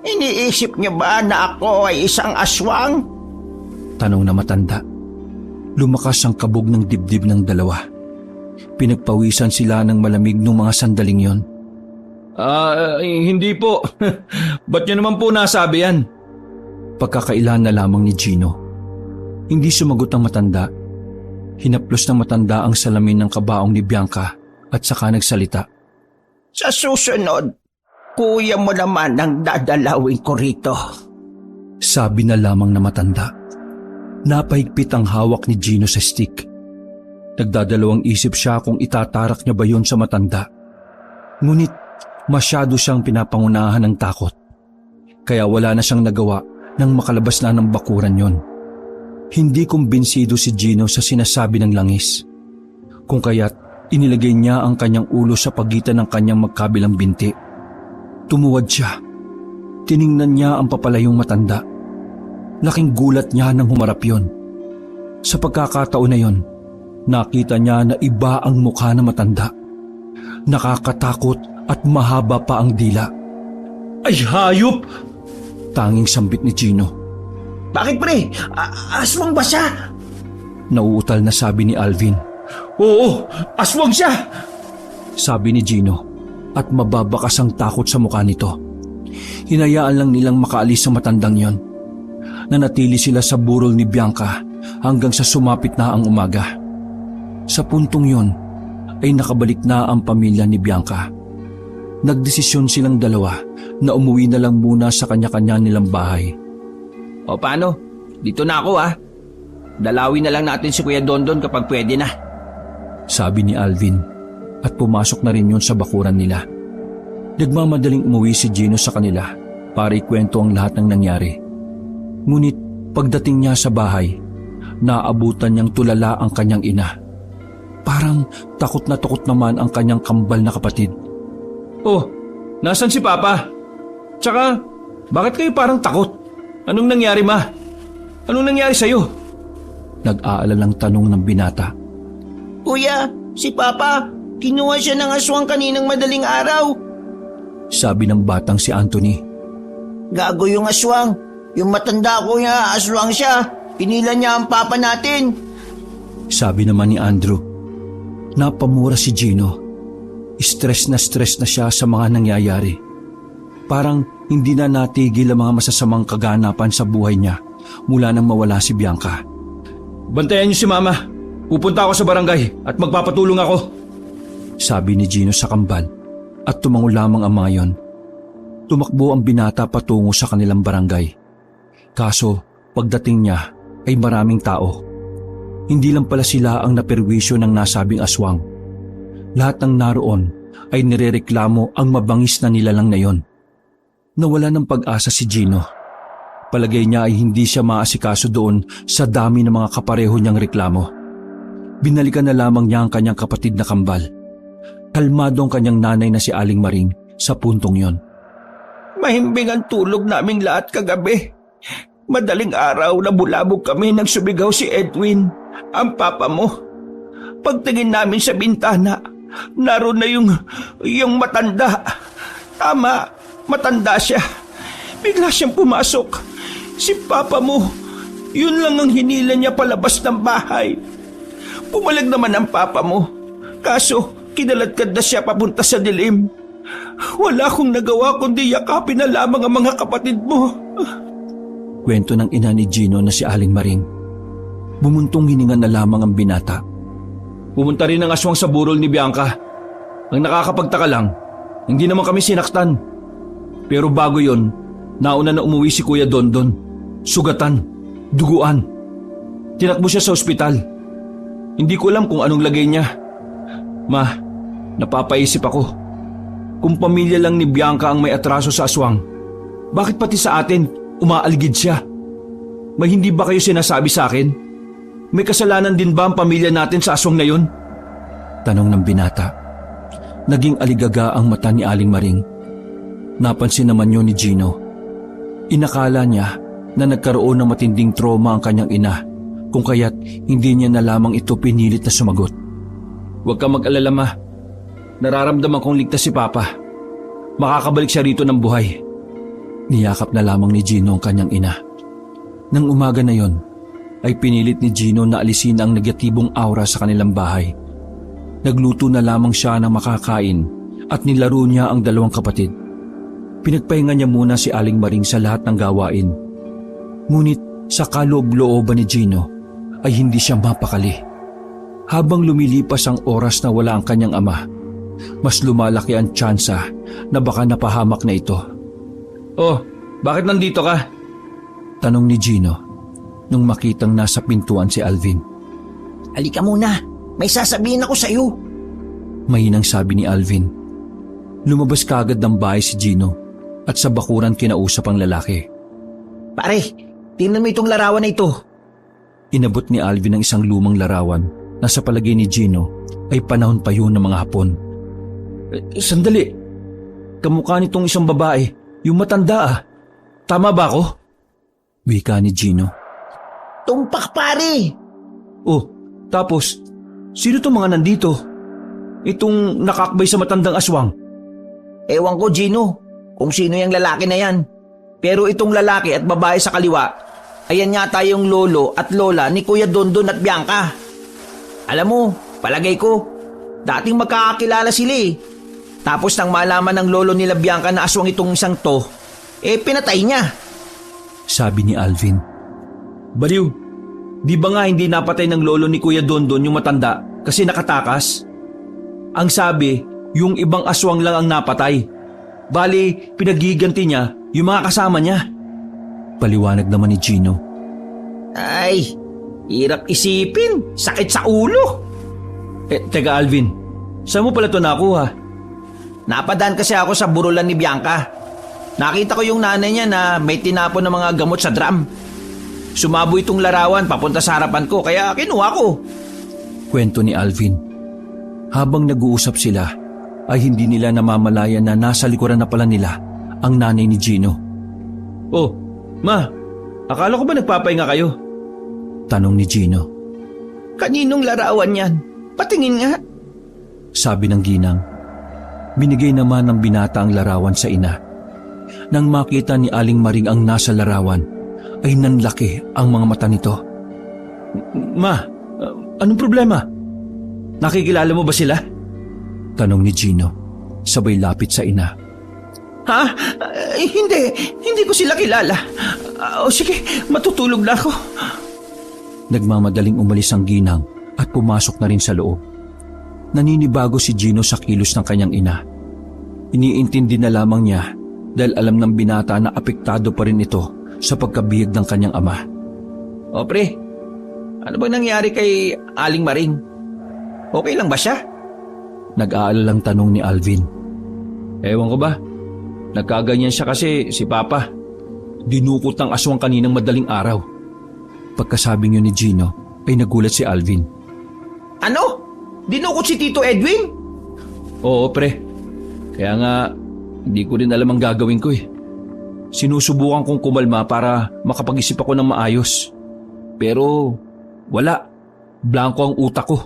Iniisip niyo ba na ako ay isang aswang? Tanong na matanda. Lumakas ang kabog ng dibdib ng dalawa. Pinagpawisan sila ng malamig noong mga sandaling yon. Hindi po. Ba't niyo naman po nasabi yan? Pagkakailan na lamang ni Gino. Hindi sumagot ang matanda. Hinaplos ng matanda ang salamin ng kabaong ni Bianca at saka nagsalita. Sa susunod, kuya mo naman ang dadalawin ko rito. Sabi na lamang na matanda. Napahigpit ang hawak ni Gino sa stick. Nagdadalawang isip siya kung itatarak niya ba yun sa matanda. Ngunit masyado siyang pinapangunahan ng takot. Kaya wala na siyang nagawa nang makalabas na ng bakuran yon. Hindi kumbinsido si Gino sa sinasabi ng langis. Kung kaya't inilagay niya ang kanyang ulo sa pagitan ng kanyang magkabilang binti. Tumuwad siya. Tiningnan niya ang papalayong matanda. Laking gulat niya nang humarap yon. Sa pagkakataon na yon, nakita niya na iba ang mukha ng matanda. Nakakatakot at mahaba pa ang dila. Ay, hayop! Tanging sambit ni Gino. Bakit pre? Aswang ba siya? Nauutal na sabi ni Alvin. Oo, aswang siya! Sabi ni Gino at mababakas ang takot sa mukha nito. Hinayaan lang nilang makaalis sa matandang yon. Nanatili sila sa burol ni Bianca hanggang sa sumapit na ang umaga. Sa puntong yon ay nakabalik na ang pamilya ni Bianca. Nagdesisyon silang dalawa na umuwi na lang muna sa kanya-kanya nilang bahay. O paano? Dito na ako Dalawin na lang natin si Kuya Dondon kapag pwede na. Sabi ni Alvin at pumasok na rin yun sa bakuran nila. Nagmamadaling umuwi si Gino sa kanila para ikwento ang lahat ng nangyari. Ngunit pagdating niya sa bahay, naabutan niyang tulala ang kanyang ina. Parang takot naman ang kanyang kambal na kapatid. Oh, nasan si Papa? Tsaka, bakit kayo parang takot? Anong nangyari, Ma? Anong nangyari sa'yo? Nag-aalalang tanong ng binata. Kuya, si Papa, kinuha siya ng aswang kaninang madaling araw. Sabi ng batang si Anthony. Gago yung aswang. Yung matanda ko niya, aswang siya. Pinila niya ang Papa natin. Sabi naman ni Andrew. Napamura si Gino. Stress na siya sa mga nangyayari. Parang hindi na natigil ang mga masasamang kaganapan sa buhay niya mula nang mawala si Bianca. Bantayan niyo si Mama. Pupunta ako sa barangay at magpapatulong ako. Sabi ni Gino sa kambal at tumango lamang ang mga yon. Tumakbo ang binata patungo sa kanilang barangay. Kaso pagdating niya ay maraming tao. Hindi lang pala sila ang naperwisyo ng nasabing aswang. Lahat ng naroon ay nirereklamo ang mabangis na nilalang na yon. Nawala ng pag-asa si Gino. Palagay niya ay hindi siya maasikaso doon sa dami ng mga kapareho niyang reklamo. Binalikan na lamang niya ang kanyang kapatid na kambal. Kalmado ang kanyang nanay na si Aling Maring sa puntong yon. Mahimbing ang tulog naming lahat kagabi. Madaling araw na bulabog kami nang sumigaw si Edwin, ang Papa mo. Pagtingin namin sa bintana, naroon na yung matanda. Tama, matanda siya. Bigla siyang pumasok. Si Papa mo, yun lang ang hinila niya palabas ng bahay. Pumalag naman ang Papa mo. Kaso, kinaladkad na siya papunta sa dilim. Wala akong nagawa kundi yakapin na lamang ang mga kapatid mo. Kwento ng ina ni Gino na si Aling Maring. Bumuntong hininga na lamang ang binata. Pumunta rin ang aswang sa burol ni Bianca. Ang nakakapagtaka lang, hindi naman kami sinaktan. Pero bago yon, nauna na umuwi si Kuya Dondon. Sugatan, duguan. Tinakbo siya sa ospital. Hindi ko alam kung anong lagay niya. Ma, napapaisip ako. Kung pamilya lang ni Bianca ang may atraso sa aswang, bakit pati sa atin umaaligid siya? May hindi ba kayo sinasabi sa akin? May kasalanan din ba ang pamilya natin sa aswang na yun? Tanong ng binata. Naging aligaga ang mata ni Aling Maring. Napansin naman yun ni Gino. Inakala niya na nagkaroon ng matinding trauma ang kanyang ina, kung kaya't hindi niya na lamang ito pinilit na sumagot. Huwag kang mag-alala, Ma. Nararamdaman kong ligtas si Papa. Makakabalik siya rito ng buhay. Niyakap na lamang ni Gino ang kanyang ina. Nang umaga na yon, ay pinilit ni Gino na alisin ang negatibong aura sa kanilang bahay. Nagluto na lamang siya ng makakain at nilaro niya ang dalawang kapatid. Pinagpahinga niya muna si Aling Maring sa lahat ng gawain. Ngunit sa kaloob-looban ni Gino ay hindi siya mapakali. Habang lumilipas ang oras na wala ang kanyang ama, mas lumalaki ang tsansa na baka napahamak na ito. Oh, bakit nandito ka? Tanong ni Gino nung makitang nasa pintuan si Alvin. Halika muna, may sasabihin ako sa'yo. Mahinang sabi ni Alvin. Lumabas kaagad ng bahay si Gino at sa bakuran kinausap ang lalaki. Pare, tingnan mo itong larawan na ito. Inabot ni Alvin ang isang lumang larawan na sa palagay ni Gino ay panahon pa yun ng mga Hapon. Sandali. Kamukha nitong isang babae, yung matanda . Tama ba ako? Wika ni Gino. Tumpak pare! Oh, tapos, sino itong mga nandito? Itong nakakbay sa matandang aswang? Ewan ko, Gino, kung sino yung lalaki na yan. Pero itong lalaki at babae sa kaliwa, ayan yata yung lolo at lola ni Kuya Dondon at Bianca. Alam mo, palagay ko, dating magkakakilala sila . Tapos nang malaman ng lolo nila Bianca na aswang itong isang to, pinatay niya. Sabi ni Alvin. Baliw, di ba nga hindi napatay ng lolo ni Kuya Dondon yung matanda kasi nakatakas? Ang sabi, yung ibang aswang lang ang napatay. Bali, pinagiganti niya yung mga kasama niya. Paliwanag naman ni Gino. Ay, hirap isipin. Sakit sa ulo. Teka Alvin, saan mo pala ito nakuha? napadaan kasi ako sa burulan ni Bianca. Nakita ko yung nanay niya na may tinapon ng mga gamot sa drum. Sumabo itong larawan papunta sa harapan ko kaya kinuha ko. Kwento ni Alvin. Habang nag-uusap sila, ay hindi nila namamalayan na nasa likuran na pala nila ang nanay ni Gino. Oh, ma, akala ko ba nagpapahinga kayo? Tanong ni Gino. Kaninong larawan yan? Patingin nga. Sabi ng ginang. Binigay naman ng binata ang larawan sa ina. Nang makita ni Aling Maring ang nasa larawan, ay nanlaki ang mga mata nito. Ma, anong problema? Nakikilala mo ba sila? Tanong ni Gino, sabay lapit sa ina. Ha? Hindi ko sila kilala. Sige, matutulog na ako. Nagmamadaling umalis ang ginang at pumasok na rin sa loob. Naninibago si Gino sa kilos ng kanyang ina. Iniintindi na lamang niya dahil alam ng binata na apektado pa rin ito sa pagkabihag ng kanyang ama. O pre, ano bang nangyari kay Aling Maring? Okay lang ba siya? Nag-aalalang tanong ni Alvin. Ewan ko ba? Nagkaganyan siya kasi si Papa. Dinukot ng aswang kaninang madaling araw. Pagkasabing yun ni Gino ay nagulat si Alvin. Ano? Dinukot si Tito Edwin? Oo pre, kaya nga hindi ko rin alam ang gagawin ko eh. Sinusubukan kong kumalma para makapag-isip ako ng maayos. Pero wala, blanko ang utak ko.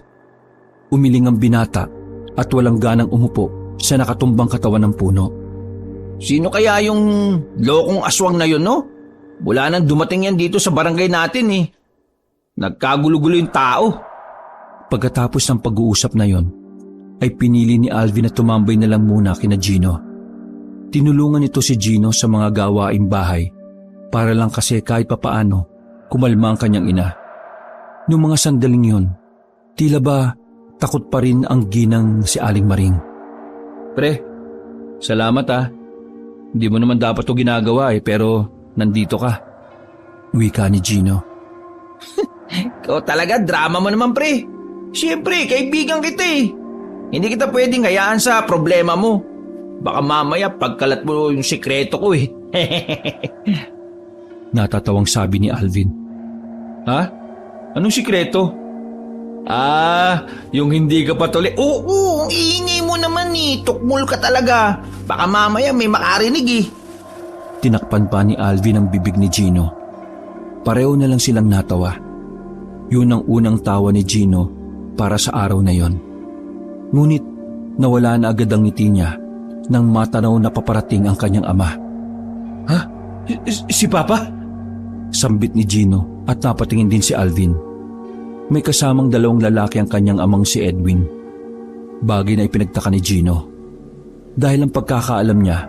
Umiling ang binata at walang ganang umupo sa nakatumbang katawan ng puno. Sino kaya yung lokong aswang na yun, no? Wala nang dumating yan dito sa barangay natin eh. Nagkagulo-gulo yung tao. Pagkatapos ng pag-uusap na yon, ay pinili ni Alvin na tumambay na lang muna kina Gino. Tinulungan ito si Gino sa mga gawaing bahay para lang kasi kahit papaano kumalma ang kanyang ina. Noong mga sandaling yon, tila ba takot pa rin ang ginang si Aling Maring. Pre, salamat ah. Hindi mo naman dapat ito ginagawa pero nandito ka. Wika ni Gino. Ikaw talaga, drama mo naman pre. Siyempre, kaibigan kita eh. Hindi kita pwedeng hayaan sa problema mo. Baka mamaya pagkalat mo yung sikreto ko eh. Natatawang sabi ni Alvin. Ha? Anong sikreto? Yung hindi ka patuloy. Oo, ang iingay mo naman eh. Tukmul ka talaga. Baka mamaya may makarinig eh. Tinakpan pa ni Alvin ang bibig ni Gino. Pareho na lang silang natawa. Yun ang unang tawa ni Gino para sa araw na yon. Ngunit nawala na agad ang ngiti niya nang matanaw na paparating ang kanyang ama. Ha? Si Papa? Sambit ni Gino at napatingin din si Alvin. May kasamang dalawang lalaki ang kanyang amang si Edwin. Bagay na ipinagtaka ni Gino. Dahil ang pagkakaalam niya,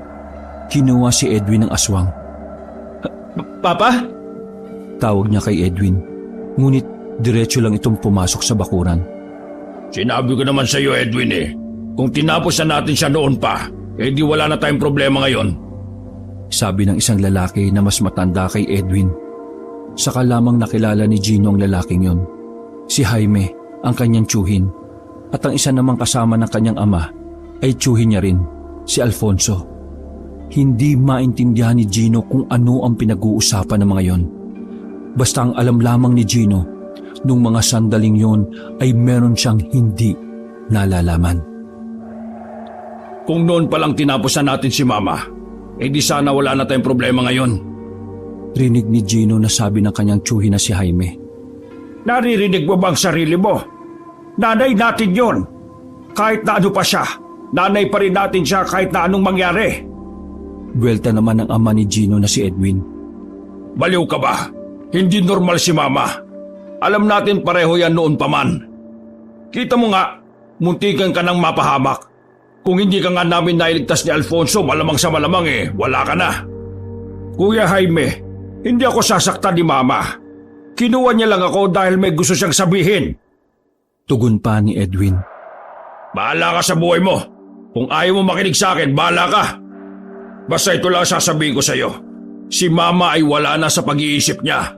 kinuha si Edwin ng aswang. Papa? Tawag niya kay Edwin. Ngunit diretso lang itong pumasok sa bakuran. Sinabi ko naman sa iyo, Edwin kung tinapos na natin siya noon pa, di wala na tayong problema ngayon. Sabi ng isang lalaki na mas matanda kay Edwin. Saka lamang nakilala ni Gino ang lalaking yon. Si Jaime, ang kanyang tiyuhin. At ang isa namang kasama ng kanyang ama ay tiyuhin niya rin, si Alfonso. Hindi maintindihan ni Gino kung ano ang pinag-uusapan ng mga yon. Basta ang alam lamang ni Gino, nung mga sandaling yon ay meron siyang hindi nalalaman. Kung noon palang tinapos na natin si Mama, di sana wala na tayong problema ngayon. Rinig ni Gino na sabi ng kanyang tiyuhin na si Jaime. Naririnig mo bang sarili mo? Nanay natin yon. Kahit na ano pa siya, nanay pa rin natin siya kahit na anong mangyari. Buwelta naman ng ama ni Gino na si Edwin. Baliw ka ba? Hindi normal si Mama. Alam natin pareho yan noon pa man. Kita mo nga, muntikan ka nang mapahamak. Kung hindi ka nga namin nailigtas ni Alfonso, malamang sa malamang wala ka na. Kuya Jaime, hindi ako sasaktan ni Mama. Kinuha niya lang ako dahil may gusto siyang sabihin. Tugon pa ni Edwin. Bahala ka sa buhay mo. Kung ayaw mo makinig sa akin, bahala ka. Basta ito lang sasabihin ko sa iyo. Si Mama ay wala na sa pag-iisip niya.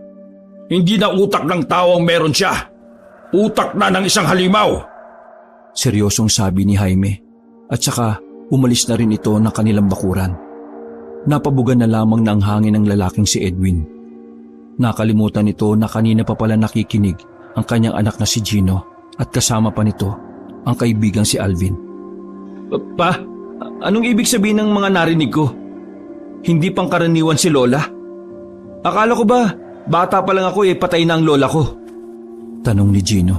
Hindi na utak ng tao ang meron siya. Utak na ng isang halimaw. Seryosong sabi ni Jaime. At saka Umalis na rin ito ng kanilang bakuran. Napabugan na lamang ng hangin ng lalaking si Edwin. Nakalimutan nito na kanina pa pala nakikinig ang kanyang anak na si Gino at kasama pa nito ang kaibigang si Alvin. Pa, anong ibig sabihin ng mga narinig ko? Hindi pangkaraniwan si Lola? Akala ko ba, bata pa lang ako patay na ang lola ko? Tanong ni Gino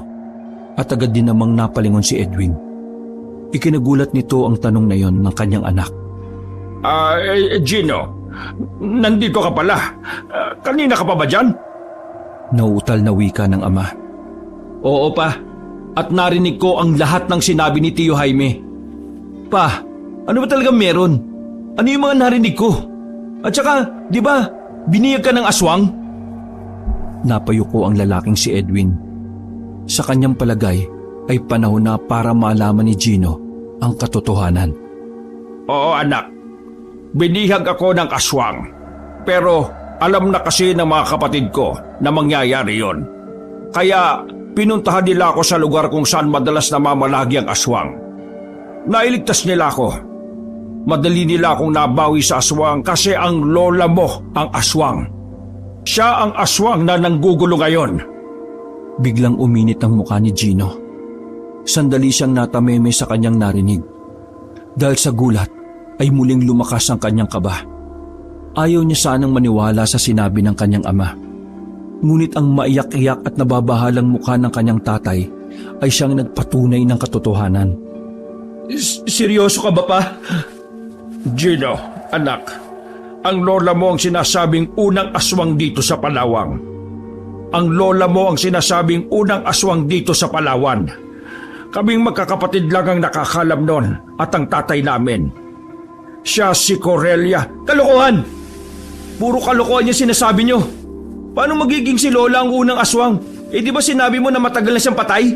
at agad din namang napalingon si Edwin. Ikinagulat nito ang tanong na yon ng kanyang anak. Gino, nandito ka pala. Kanina ka pa ba dyan? Nauutal na wika ng ama. Oo pa, at narinig ko ang lahat ng sinabi ni Tio Jaime. Pa, ano ba talagang meron? Ano yung mga narinig ko? At saka, di ba, biniyag ka ng aswang? Napayuko ang lalaking si Edwin. Sa kanyang palagay ay panahon na para malaman ni Gino ang katotohanan. Oo anak, binihag ako ng aswang. Pero alam na kasi ng mga kapatid ko na mangyayari yon. Kaya pinuntahan nila ako sa lugar kung saan madalas namamalagi ang aswang. Nailigtas nila ako. Madali nila akong nabawi sa aswang kasi ang lola mo ang aswang. Siya ang aswang na nanggugulo ngayon. Biglang uminit ang mukha ni Gino. Sandali siyang natameme sa kanyang narinig. Dahil sa gulat ay muling lumakas ang kanyang kaba. Ayaw niya sanang maniwala sa sinabi ng kanyang ama. Ngunit ang maiyak-iyak at nababahalang mukha ng kanyang tatay ay siyang nagpatunay ng katotohanan. Seryoso ka ba pa? Gino, anak, ang lola mo ang sinasabing unang aswang dito sa Palawang. Ang lola mo ang sinasabing unang aswang dito sa Palawan. Kaming magkakapatid lang ang nakakalam nun at ang tatay namin. Siya si Cornelia. Kalokohan! Puro kalokohan yung sinasabi nyo. Paano magiging si Lola ang unang aswang? Di ba sinabi mo na matagal na siyang patay?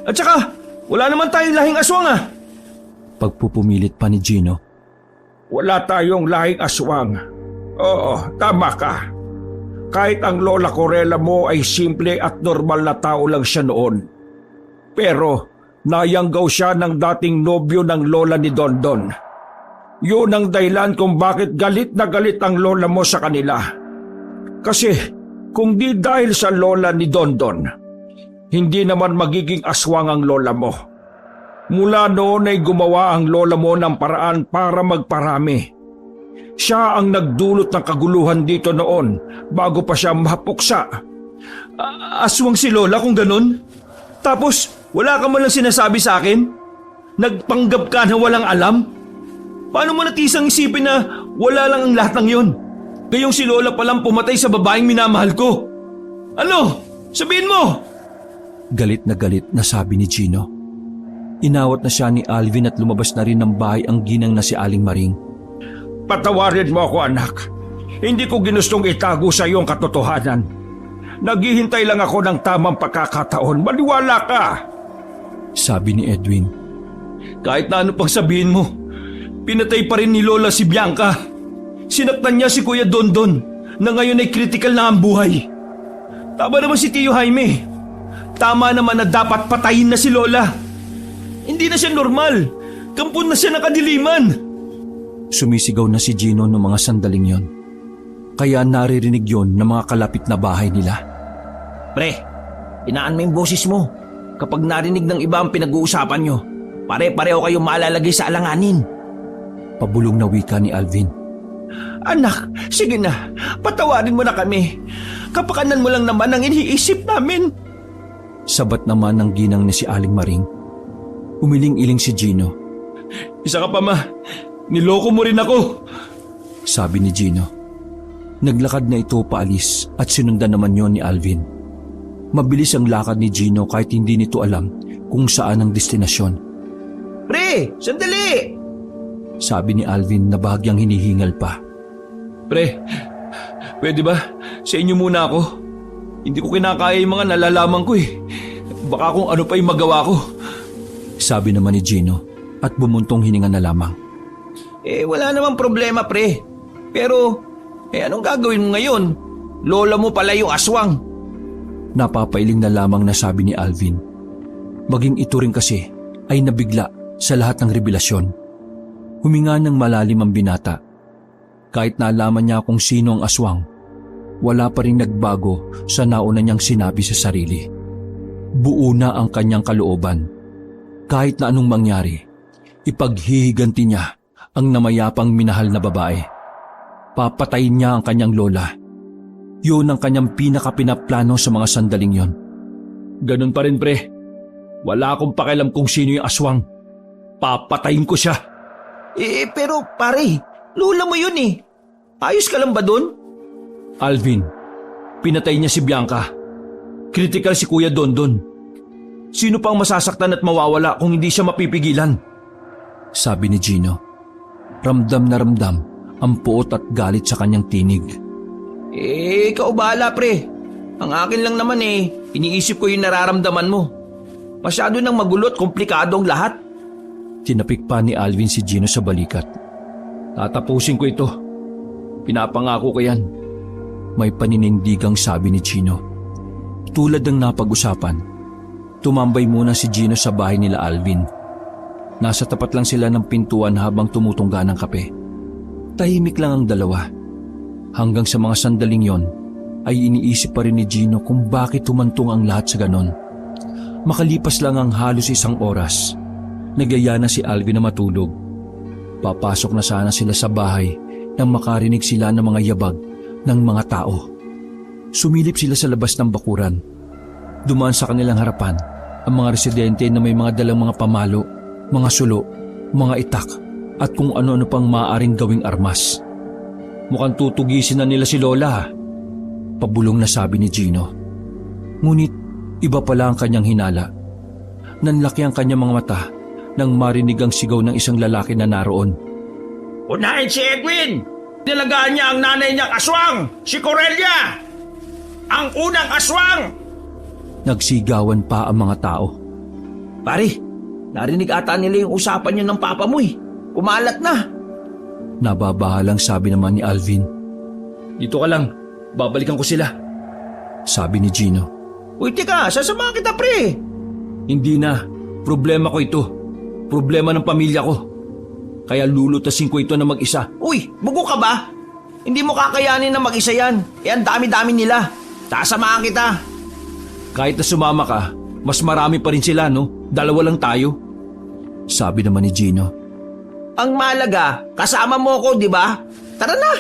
At saka, wala naman tayong lahing aswang ah. Pagpupumilit pa ni Gino. Wala tayong lahing aswang. Oo, tama ka. Kahit ang lola Corella mo ay simple at normal na tao lang siya noon. Pero nayanggaw siya ng dating nobyo ng lola ni Dondon. Yun ang dahilan kung bakit galit na galit ang lola mo sa kanila. Kasi kung di dahil sa lola ni Dondon, hindi naman magiging aswang ang lola mo. Mula noon ay gumawa ang lola mo ng paraan para magparami. Siya ang nagdulot ng kaguluhan dito noon bago pa siya mapuksa. Aswang si Lola kung ganun? Tapos wala ka man lang sinasabi sa akin? Nagpanggap ka na walang alam? Paano mo natisang isipin na wala lang ang lahat ng yon? Kayong si Lola palang pumatay sa babaeng minamahal ko. Ano? Sabihin mo! Galit na sabi ni Gino. Inawat na siya ni Alvin at lumabas na rin ng bahay ang ginang na si Aling Maring. Patawarin mo ako anak. Hindi ko ginustong itago sa iyo ang katotohanan. Naghihintay lang ako ng tamang pagkakataon. Maniwala ka! Sabi ni Edwin. Kahit na ano pang sabihin mo, pinatay pa rin ni Lola si Bianca. Sinaktan niya si Kuya Dondon na ngayon ay critical na ang buhay. Tama naman si Tio Jaime. Tama naman na dapat patayin na si Lola. Hindi na siya normal. Kampon na siya ng kadiliman. Sumisigaw na si Gino noong mga sandaling yon. Kaya naririnig yon ng mga kalapit na bahay nila. Pre, inaan mo yung boses mo. Kapag narinig ng iba ang pinag-uusapan nyo, pare-pareho kayong maalalagay sa alanganin. Pabulong na wika ni Alvin. Anak, sige na. Patawarin mo na kami. Kapakanan mo lang naman ang iniisip namin. Sabat naman ng ginang ni si Aling Maring. Umiling-iling si Gino. Isa ka pa ma. Niloko mo rin ako. Sabi ni Gino. Naglakad na ito paalis at sinundan naman yon ni Alvin. Mabilis ang lakad ni Gino kahit hindi nito alam kung saan ang destinasyon. Pre, sandali! Sabi ni Alvin na bahagyang hinihingal pa. Pre, pwede ba? Sa inyo muna ako. Hindi ko kinakaya yung mga nalalaman ko eh. Baka kung ano pa yung magawa ko. Sabi naman ni Gino at bumuntong hininga na lamang. Wala namang problema pre. Pero, anong gagawin mo ngayon? Lola mo pala yung aswang. Napapailing na lamang na sabi ni Alvin. Maging ito rin kasi ay nabigla sa lahat ng revelasyon. Huminga ng malalim ang binata. Kahit nalaman niya kung sino ang aswang, wala pa rin nagbago sa nauna niyang sinabi sa sarili. Buo na ang kanyang kalooban. Kahit na anong mangyari, ipaghihiganti niya ang namayapang minahal na babae. Papatayin niya ang kanyang lola. Yun ang kanyang pinakapinaplano sa mga sandaling yon. Ganun pa rin, pre. Wala akong pakialam kung sino yung aswang. Papatayin ko siya. Pero pare, lola mo yun eh. Ayos ka lang ba dun? Alvin, pinatay niya si Bianca. Critical si Kuya Dondon. Sino pang masasaktan at mawawala kung hindi siya mapipigilan? Sabi ni Gino. Ramdam na ramdam ang puot at galit sa kanyang tinig. Ikaw bahala pre. Ang akin lang naman iniisip ko yung nararamdaman mo. Masyado nang magulo at komplikado ang lahat. Tinapik pa ni Alvin si Gino sa balikat. Tatapusin ko ito. Pinapangako ko yan. May paninindigang sabi ni Gino. Tulad ng napag-usapan, tumambay muna si Gino sa bahay nila Alvin. Nasa tapat lang sila ng pintuan habang tumutungga ng kape. Tahimik lang ang dalawa. Hanggang sa mga sandaling yon, ay iniisip pa rin ni Gino kung bakit humantong ang lahat sa ganon. Makalipas lang ang halos isang oras, nagaya na si Alvin na matulog. Papasok na sana sila sa bahay nang makarinig sila ng mga yabag ng mga tao. Sumilip sila sa labas ng bakuran. Dumaan sa kanilang harapan ang mga residente na may mga dalang mga pamalo, mga sulo, mga itak at kung ano-ano pang maaaring gawing armas. Mukhang tutugisin na nila si Lola. Pabulong na sabi ni Gino. Ngunit iba pala ang kanyang hinala. Nanlaki ang kanyang mga mata nang marinig ang sigaw ng isang lalaki na naroon. Unahin si Edwin! Nilagaan niya ang nanay niyang aswang, si Corellia! Ang unang aswang! Nagsigawan pa ang mga tao. Pare, narinig ata nila yung usapan niyo ng papa mo eh. Kumalat na. Nababahalang sabi naman ni Alvin. Dito ka lang. Babalikan ko sila. Sabi ni Gino. Uy, tika, sasama kita pre. Hindi na. Problema ko ito. Problema ng pamilya ko. Kaya lulutasin ko ito na mag-isa. Uy, bugo ka ba? Hindi mo kakayanin na mag-isa yan. Ang dami-dami nila. Sasamahan kita. Kahit na sumama ka, mas marami pa rin sila, no? Dalawa lang tayo. Sabi naman ni Gino. Ang malaga, kasama mo ko, di ba? Tara na!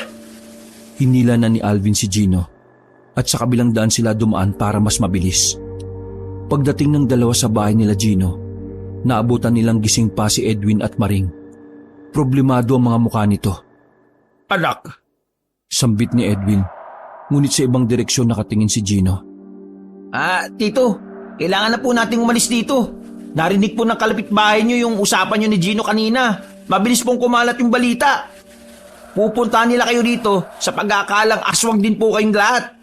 Hinila na ni Alvin si Gino at sa kabilang daan sila dumaan para mas mabilis. Pagdating ng dalawa sa bahay nila Gino, naabutan nilang gising pa si Edwin at Maring. Problemado ang mga mukha nito. Anak! Sambit ni Edwin, ngunit sa ibang direksyon nakatingin si Gino. Tito, kailangan na po nating umalis dito. Narinig po ng kalapitbahay niyo yung usapan niyo ni Gino kanina. Mabilis pong kumalat yung balita. Pupuntahan nila kayo dito sa pag-aakalang aswang din po kayong lahat.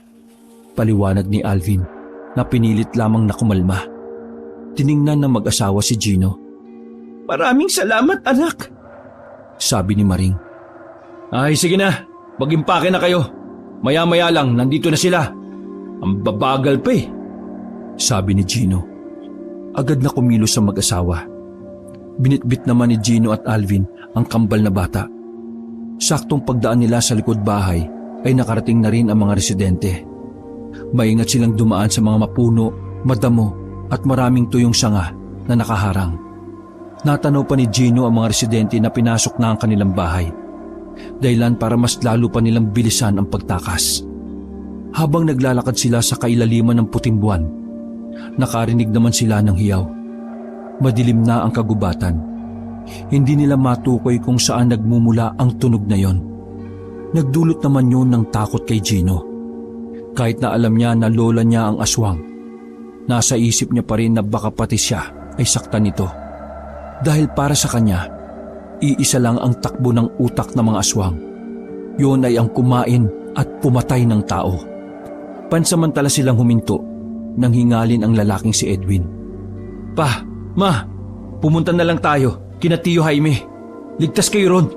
Paliwanag ni Alvin na pinilit lamang na kumalma. Tiningnan ng mag-asawa si Gino. Maraming salamat, anak. Sabi ni Maring. Ay, sige na. Mag-impake na kayo. Maya-maya lang, nandito na sila. Ang babagal pa eh. Sabi ni Gino. Agad na kumilos ang mag-asawa. Binitbit naman ni Gino at Alvin ang kambal na bata. Saktong pagdaan nila sa likod bahay ay nakarating na rin ang mga residente. Maingat silang dumaan sa mga mapuno, madamo at maraming tuyong sanga na nakaharang. Natanaw pa ni Gino ang mga residente na pinasok na ang kanilang bahay. Dahilan para mas lalo pa nilang bilisan ang pagtakas. Habang naglalakad sila sa kailaliman ng puting buwan, nakarinig naman sila ng hiyaw. Madilim na ang kagubatan. Hindi nila matukoy kung saan nagmumula ang tunog na yon. Nagdulot naman yun ng takot kay Gino. Kahit na alam niya na lola niya ang aswang, nasa isip niya pa rin na baka pati siya ay saktan nito. Dahil para sa kanya, iisa lang ang takbo ng utak ng mga aswang. Yun ay ang kumain at pumatay ng tao. Pansamantala silang huminto nang hingalin ang lalaking si Edwin. Pa, ma, pumunta na lang tayo kina Tio Jaime. Ligtas kayo ron.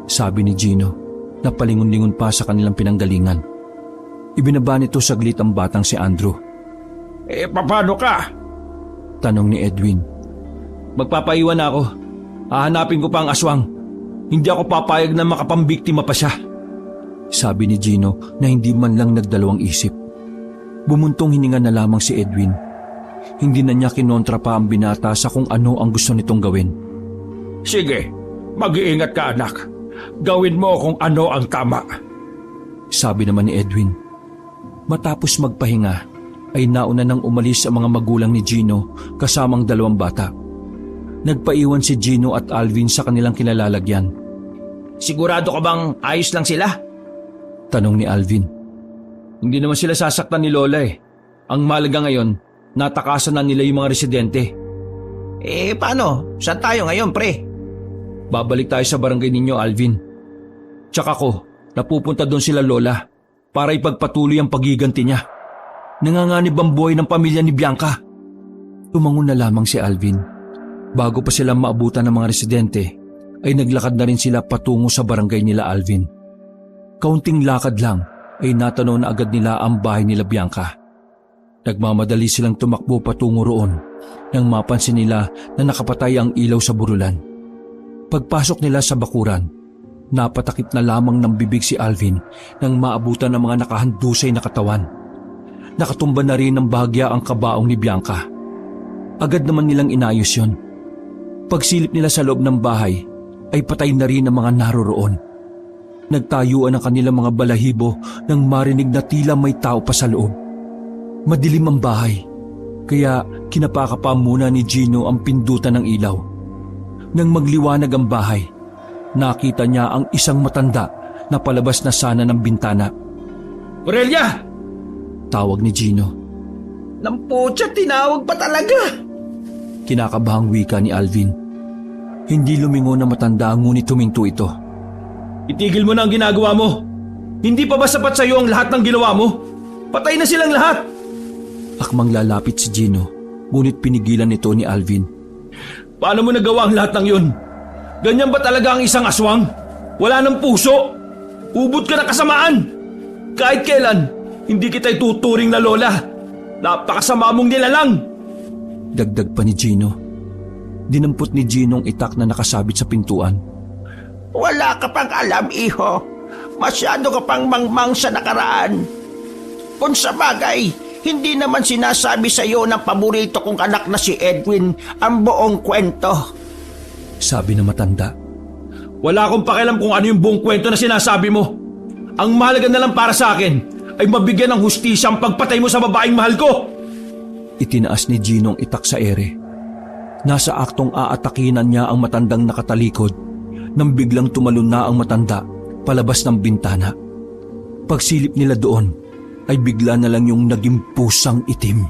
Sabi ni Gino na palingon-lingon pa sa kanilang pinanggalingan. Ibinaba nito saglit ang batang si Andrew. Paano ka? Tanong ni Edwin. Magpapaiwan na ako. Hahanapin ko pa ang aswang. Hindi ako papayag na makapambiktima pa siya. Sabi ni Gino na hindi man lang nagdalawang isip. Bumuntong hininga na lamang si Edwin. Hindi na niya kinontra pa ang binata sa kung ano ang gusto nitong gawin. Sige, mag-iingat ka anak. Gawin mo kung ano ang tama. Sabi naman ni Edwin. Matapos magpahinga, ay nauna nang umalis ang mga magulang ni Gino kasamang dalawang bata. Nagpaiwan si Gino at Alvin sa kanilang kinalalagyan. Sigurado ka bang ayos lang sila? Tanong ni Alvin. Hindi naman sila sasaktan ni Lola eh. Ang mahalaga ngayon, natakasan na nila yung mga residente. Paano? Saan tayo ngayon, pre? Babalik tayo sa barangay ninyo, Alvin. Tsaka ko, napupunta doon sila Lola para ipagpatuloy ang pagiganti niya. Nanganganib ang buhay ng pamilya ni Bianca. Tumangon na lamang si Alvin. Bago pa sila maabutan ng mga residente, ay naglakad na rin sila patungo sa barangay nila Alvin. Kaunting lakad lang ay natanaw na agad nila ang bahay nila Bianca. Nagmamadali silang tumakbo patungo roon nang mapansin nila na nakapatay ang ilaw sa burulan. Pagpasok nila sa bakuran, napatakip na lamang ng bibig si Alvin nang maabutan ng mga nakahandusay na katawan. Nakatumba na rin ng bahagya ang kabaong ni Bianca. Agad naman nilang inayos yon. Pagsilip nila sa loob ng bahay, ay patay na rin ang mga naroroon. Nagtayuan ang kanilang mga balahibo nang marinig na tila may tao pa sa loob. Madilim ang bahay, kaya kinapaka pa muna ni Gino ang pindutan ng ilaw. Nang magliwanag ang bahay, nakita niya ang isang matanda na palabas na sana ng bintana. Aurelia! Tawag ni Gino. Namputya, tinawag pa talaga. Kinakabahang wika ni Alvin. Hindi lumingon na matanda ngunit huminto ito. Itigil mo na ang ginagawa mo. Hindi pa ba sapat sa iyo ang lahat ng ginawa mo? Patay na silang lahat. Akmang lalapit si Gino, ngunit pinigilan nito ni Alvin. Paano mo nagawa ang lahat ng yun? Ganyan ba talaga ang isang aswang? Wala ng puso. Ubod ka na kasamaan. Kahit kailan, hindi kita ituturing na lola. Napakasama mong nilalang. Dagdag pa ni Gino. Dinampot ni Gino ang itak na nakasabit sa pintuan. Wala ka pang alam, iho. Masyado ka pang mangmang sa nakaraan. Kung sa bagay, hindi naman sinasabi sa iyo ng paborito kong anak na si Edwin ang buong kwento. Sabi na matanda. Wala akong pakialam kung ano yung buong kwento na sinasabi mo. Ang mahalaga na lang para sa akin ay mabigyan ng hustisya ang pagpatay mo sa babaeng mahal ko. Itinaas ni Gino ang itak sa ere. Nasa aktong aatakinan niya ang matandang nakatalikod nang biglang tumalon na ang matanda palabas ng bintana. Pagsilip nila doon ay bigla na lang yung naging pusang itim.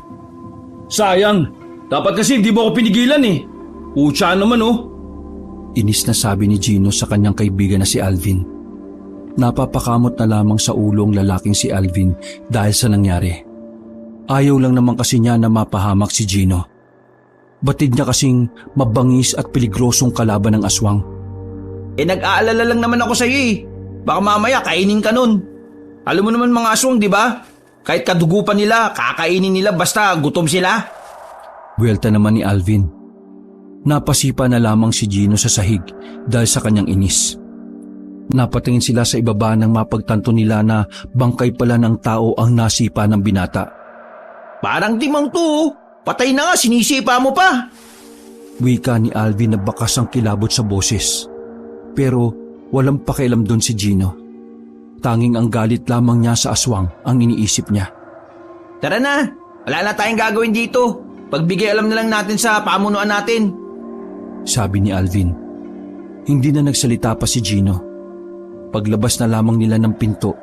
Sayang, dapat kasi hindi mo ako pinigilan eh. Pucha naman oh. Inis na sabi ni Gino sa kanyang kaibigan na si Alvin. Napapakamot na lamang sa ulong lalaking si Alvin dahil sa nangyari. Ayaw lang naman kasi niya na mapahamak si Gino. Batid niya kasing mabangis at peligrosong kalaban ng aswang. Nag-aalala lang naman ako sa iyo eh. Baka mamaya kainin ka nun. Alam mo naman mga aswang, di ba? Kahit kadugupan nila, kakainin nila basta gutom sila. Buwelta naman ni Alvin. Napasipa na lamang si Gino sa sahig dahil sa kanyang inis. Napatingin sila sa ibaba nang mapagtanto nila na bangkay pala ng tao ang nasipa ng binata. Parang timang to. Patay na nga, sinisipa mo pa. Wika ni Alvin na bakas ang kilabot sa boses. Pero walang pakialam doon si Gino. Tanging ang galit lamang niya sa aswang ang iniisip niya. Tara na, wala na tayong gagawin dito. Pagbigay alam na lang natin sa pamunuan natin. Sabi ni Alvin. Hindi na nagsalita pa si Gino. Paglabas na lamang nila ng pinto,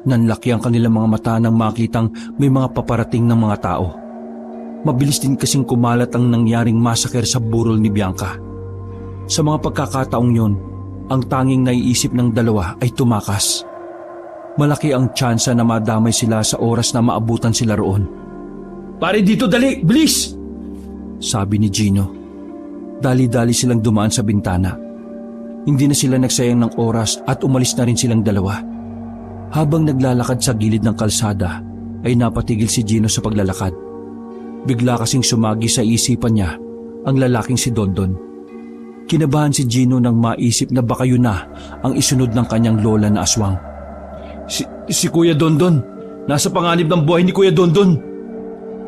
nanlaki ang kanilang mga mata nang makitang may mga paparating ng mga tao. Mabilis din kasing kumalat ang nangyaring masaker sa burol ni Bianca. Sa mga pagkakataong yon, ang tanging naiisip ng dalawa ay tumakas. Malaki ang tsansa na madamay sila sa oras na maabutan sila roon. Pare dito, dali, bilis! Sabi ni Gino. Dali-dali silang dumaan sa bintana. Hindi na sila nagsayang ng oras at umalis na rin silang dalawa. Habang naglalakad sa gilid ng kalsada, ay napatigil si Gino sa paglalakad. Bigla kasing sumagi sa isipan niya ang lalaking si Dondon. Kinabahan si Gino nang maisip na baka yun na ang isunod ng kanyang lola na aswang. Si Kuya Dondon. Nasa panganib ng buhay ni Kuya Dondon.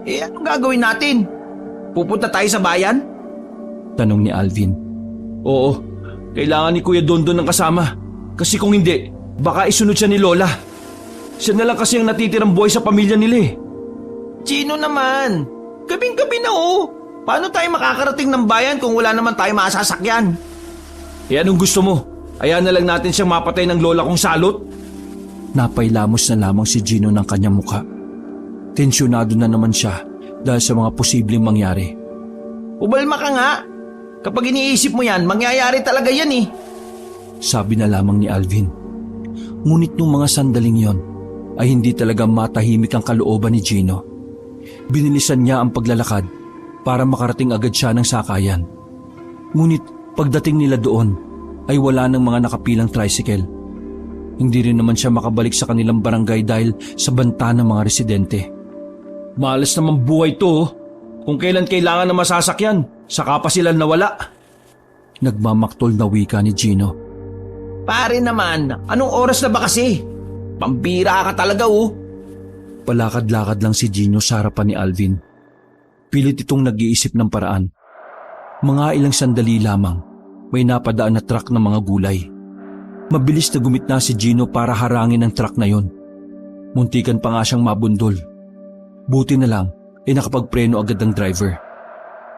Anong gagawin natin? Pupunta tayo sa bayan? Tanong ni Alvin. Oo, kailangan ni Kuya Dondon ng kasama. Kasi kung hindi, baka isunod siya ni Lola. Siya na lang kasi ang natitirang buhay sa pamilya nila eh. Gino naman, gabing-gabi na Paano tayo makakarating ng bayan kung wala naman tayo masasakyan? Anong gusto mo? Hayaan na lang natin siyang mapatay ng lola kong salot? Napailamos na lamang si Gino ng kanyang muka. Tensyonado na naman siya dahil sa mga posibleng mangyari. Ubalma ka nga. Kapag iniisip mo yan, mangyayari talaga yan eh. Sabi na lamang ni Alvin. Ngunit nung mga sandaling yon ay hindi talaga matahimik ang kalooban ni Gino. Binilisan niya ang paglalakad para makarating agad siya ng sakayan. Ngunit pagdating nila doon ay wala ng mga nakapilang tricycle. Hindi rin naman siya makabalik sa kanilang barangay dahil sa banta ng mga residente. Malas naman buhay to. Kung kailan kailangan na masasakyan, saka pa sila nawala. Nagmamaktol na wika ni Gino. Pare naman, anong oras na ba kasi? Pambira ka talaga Palakad-lakad lang si Gino sa harapan ni Alvin. Pilit itong nag-iisip ng paraan. Mga ilang sandali lamang, may napadaan na truck ng mga gulay. Mabilis na gumitna si Gino para harangin ang truck na yon. Muntikan pa nga siyang mabundol. Buti na lang, ay nakapagpreno agad ang driver.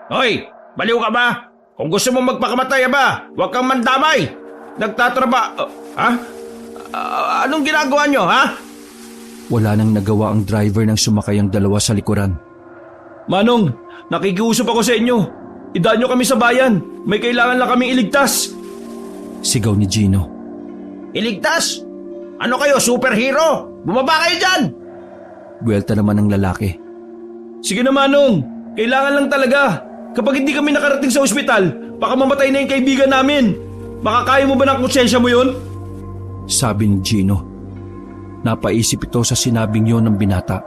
Hoy, baliw ka ba? Kung gusto mo magpakamatay ba, huwag kang mandamay. Anong ginagawa nyo, ha? Wala nang nagawa ang driver nang sumakay ang dalawa sa likuran. Manong, nakikiusap ako sa inyo. Idaan nyo kami sa bayan. May kailangan lang kaming iligtas. Sigaw ni Gino. Iligtas? Ano kayo, superhero? Bumaba kayo dyan! Buwelta naman ng lalaki. Sige na Manong, kailangan lang talaga. Kapag hindi kami nakarating sa ospital, baka mamatay na yung kaibigan namin. Makakaya mo ba ng konsensya mo yun? Sabi ni Gino. Napaisip ito sa sinabing yon ng binata.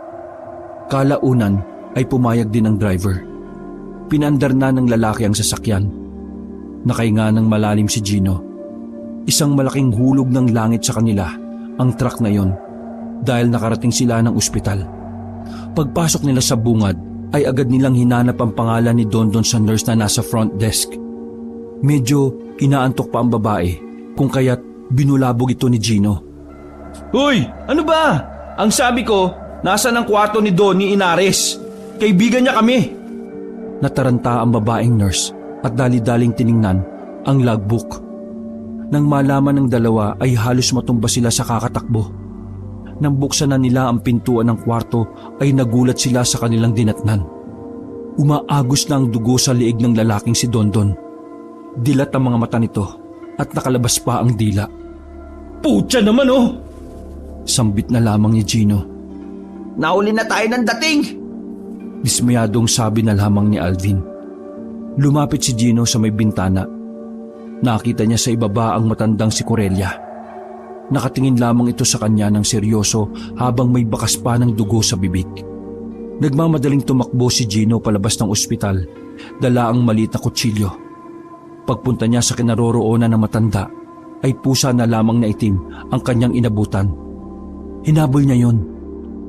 Kalaunan ay pumayag din ang driver. Pinandar na ng lalaki ang sasakyan. Nakahinga ng malalim si Gino. Isang malaking hulog ng langit sa kanila ang truck na yon dahil nakarating sila ng ospital. Pagpasok nila sa bungad ay agad nilang hinanap ang pangalan ni Dondon sa nurse na nasa front desk. Medyo inaantok pa ang babae kung kaya't binulabog ito ni Gino. Hoy, ano ba? Ang sabi ko, nasa ng kwarto ni Donnie Inares. Kaibigan niya kami. Nataranta ang babaeng nurse at dali-daling tiningnan ang logbook. Nang malaman ng dalawa ay halos matumba sila sa kakatakbo. Nang buksan na nila ang pintuan ng kwarto ay nagulat sila sa kanilang dinatnan. Umaagos na ang dugo sa liig ng lalaking si Dondon. Dilat ang mga mata nito at nakalabas pa ang dila. Putya naman Sambit na lamang ni Gino. Nahuli na tayo ng dating! Dismayadong sabi na lamang ni Alvin. Lumapit si Gino sa may bintana. Nakita niya sa ibaba ang matandang si Corelia. Nakatingin lamang ito sa kanya ng seryoso habang may bakas pa ng dugo sa bibig. Nagmamadaling tumakbo si Gino palabas ng ospital, dala ang maliit na kutsilyo. Pagpunta niya sa kinaroroonan ng matanda, ay pusa na lamang na itim ang kanyang inabutan. Hinabol niya yon,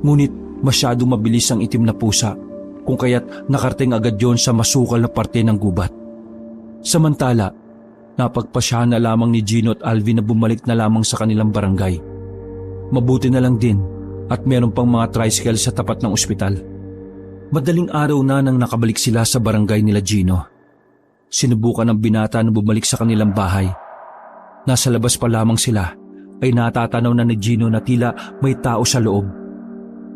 ngunit masyadong mabilis ang itim na pusa, kung kaya't nakarating agad yon sa masukal na parte ng gubat. Samantala, napagpasyahan na lamang ni Gino at Alvin na bumalik na lamang sa kanilang barangay. Mabuti na lang din at meron pang mga tricycle sa tapat ng ospital. Madaling araw na nang nakabalik sila sa barangay nila Gino. Sinubukan ng binata na bumalik sa kanilang bahay. Nasa labas pa lamang sila ay natatanaw na ni Gino na tila may tao sa loob.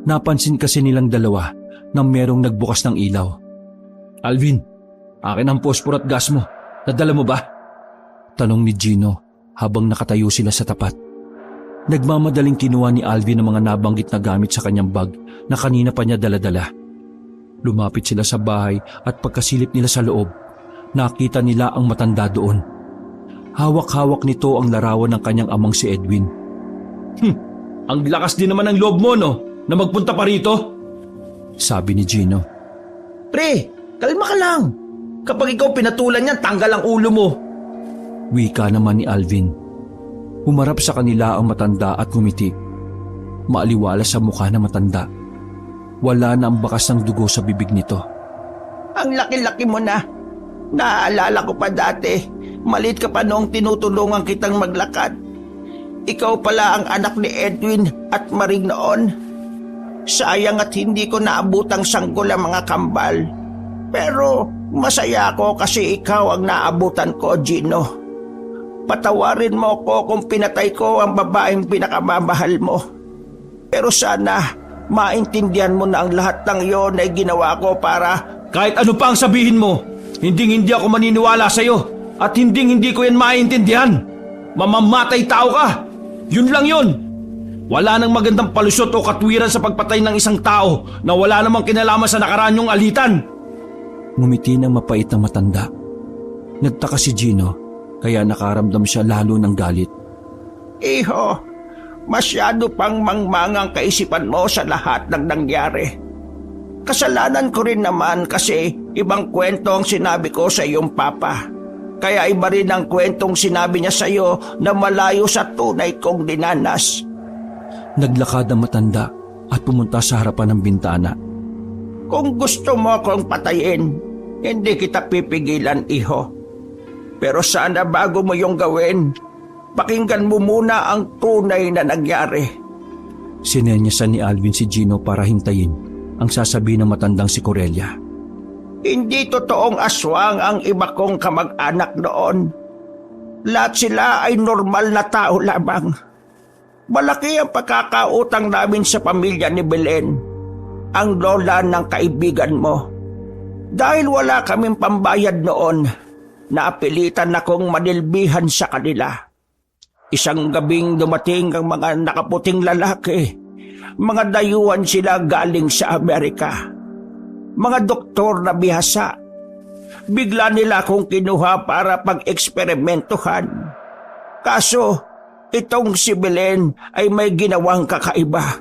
Napansin kasi nilang dalawa na merong nagbukas ng ilaw. Alvin, akin ang pospor at gas mo. Nadala mo ba? Tanong ni Gino habang nakatayo sila sa tapat. Nagmamadaling kinuha ni Alvin ang mga nabanggit na gamit sa kanyang bag na kanina pa niya daladala. Lumapit sila sa bahay at pagkasilip nila sa loob, nakita nila ang matanda doon. Hawak-hawak nito ang larawan ng kanyang amang si Edwin. Ang lakas din naman ng loob mo na magpunta pa rito? Sabi ni Gino. Pre, kalma ka lang. Kapag ikaw pinatulan niyan, tanggal ang ulo mo. Wika naman ni Alvin. Humarap sa kanila ang matanda at ngumiti. Maaliwalas sa mukha na matanda. Wala na ang bakas ng dugo sa bibig nito. Ang laki-laki mo na. Naaalala ko pa dati. Maliit ka pa noong tinutulungan kitang maglakad. Ikaw pala ang anak ni Edwin at Maring noon. Sayang at hindi ko naabutang sanggol ang mga kambal. Pero masaya ako kasi ikaw ang naabutan ko, Gino. Patawarin mo ko kung pinatay ko ang babaeng pinakamamahal mo. Pero sana maintindihan mo na ang lahat ng iyon ay ginawa ko para... Kahit ano pa ang sabihin mo, hindi ako maniniwala sa'yo at hindi ko yan maintindihan. Mamamatay tao ka. Yun lang yun. Wala nang magandang palusot o katwiran sa pagpatay ng isang tao na wala namang kinalaman sa nakaraan yung alitan. Ngumiti ng mapait na matanda. Nagtaka si Gino, kaya nakaramdam siya lalo ng galit. Iho, masyado pang mangmangang kaisipan mo sa lahat ng nangyari. Kasalanan ko rin naman kasi ibang kwento ang sinabi ko sa iyong papa. Kaya iba rin ang kwentong sinabi niya sa iyo na malayo sa tunay kong dinanas. Naglakad ang matanda at pumunta sa harapan ng bintana. Kung gusto mo akong patayin, hindi kita pipigilan, iho. Pero sana bago mo yung gawin, pakinggan mo muna ang tunay na nangyari. Sinenyasan ni Alvin si Gino para hintayin ang sasabihin ng matandang si Corellia. Hindi totoong aswang ang iba kong kamag-anak noon. Lahat sila ay normal na tao lamang. Malaki ang pagkakautang namin sa pamilya ni Belen, ang lola ng kaibigan mo. Dahil wala kaming pambayad noon, naapilitan akong manilbihan sa kanila. Isang gabing dumating ang mga nakaputing lalaki. Mga dayuhan sila galing sa Amerika. Mga doktor na bihasa. Bigla nila akong kinuha para pag-eksperimentuhan. Kaso, itong si Belen ay may ginawang kakaiba.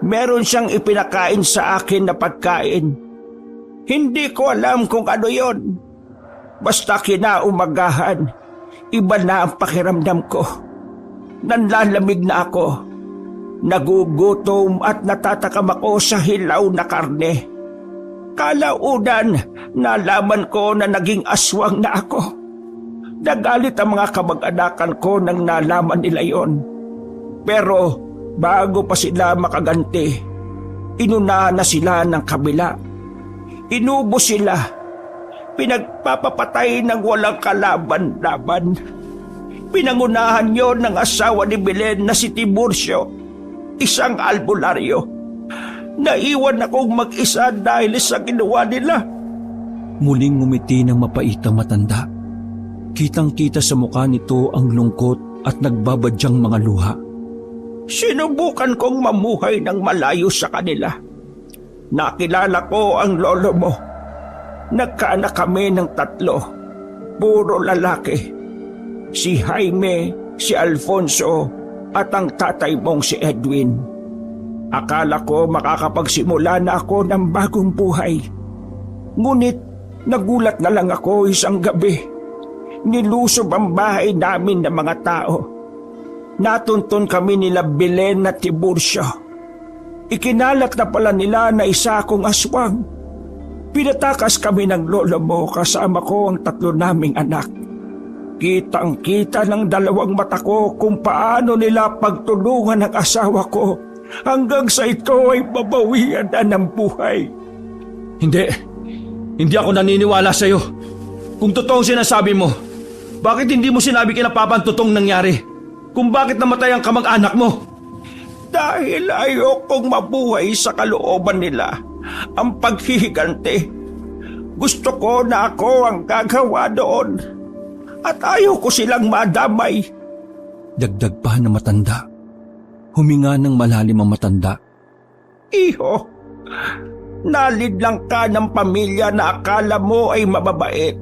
Meron siyang ipinakain sa akin na pagkain. Hindi ko alam kung ano yon. Basta kinaumagahan, iba na ang pakiramdam ko. Nanlalamig na ako. Nagugutom at natatakam ako sa hilaw na karne. Kalaunan, nalaman ko na naging aswang na ako. Nagalit ang mga kamag-anakan ko nang nalaman nila yon. Pero bago pa sila makaganti, inunahan na sila ng kabila. Inubo sila. Pinagpapapatay ng walang kalaban-laban. Pinangunahan yon ng asawa ni Belen na si Tiburcio, isang albularyo. Naiwan akong mag-isa dahil sa ginawa nila. Muling ngumiti ng mapait ang matanda. Kitang-kita sa mukha nito ang lungkot at nagbabadyang mga luha. Sinubukan kong mamuhay ng malayo sa kanila. Nakilala ko ang lolo mo. Nagkaanak kami ng 3. Puro lalaki. Si Jaime, si Alfonso, at ang tatay mong si Edwin. Akala ko makakapagsimula na ako ng bagong buhay. Ngunit nagulat na lang ako isang gabi. Nilusob ang bahay namin ng mga tao. Natuntun kami nila Belen at Tiburcio. Ikinalat na pala nila na isa akong aswang. Pinatakas kami ng lolo mo kasama ko ang 3 naming anak. Kitang-kita ng 2 mata ko kung paano nila pagtulungan ang asawa ko hanggang sa ito ay babawian na ng buhay. Hindi ako naniniwala sa'yo. Kung totoong sinasabi mo, bakit hindi mo sinabi kina Papa ang totoong nangyari? Kung bakit namatay ang kamag-anak mo? Dahil ayokong mabuhay sa kalooban nila ang paghihiganti. Gusto ko na ako ang gagawa doon at ayaw ko silang madamay. Dagdag pa na matanda. Huminga ng malalim ang matanda. Iho, nalidlang ka ng pamilya na akala mo ay mababait.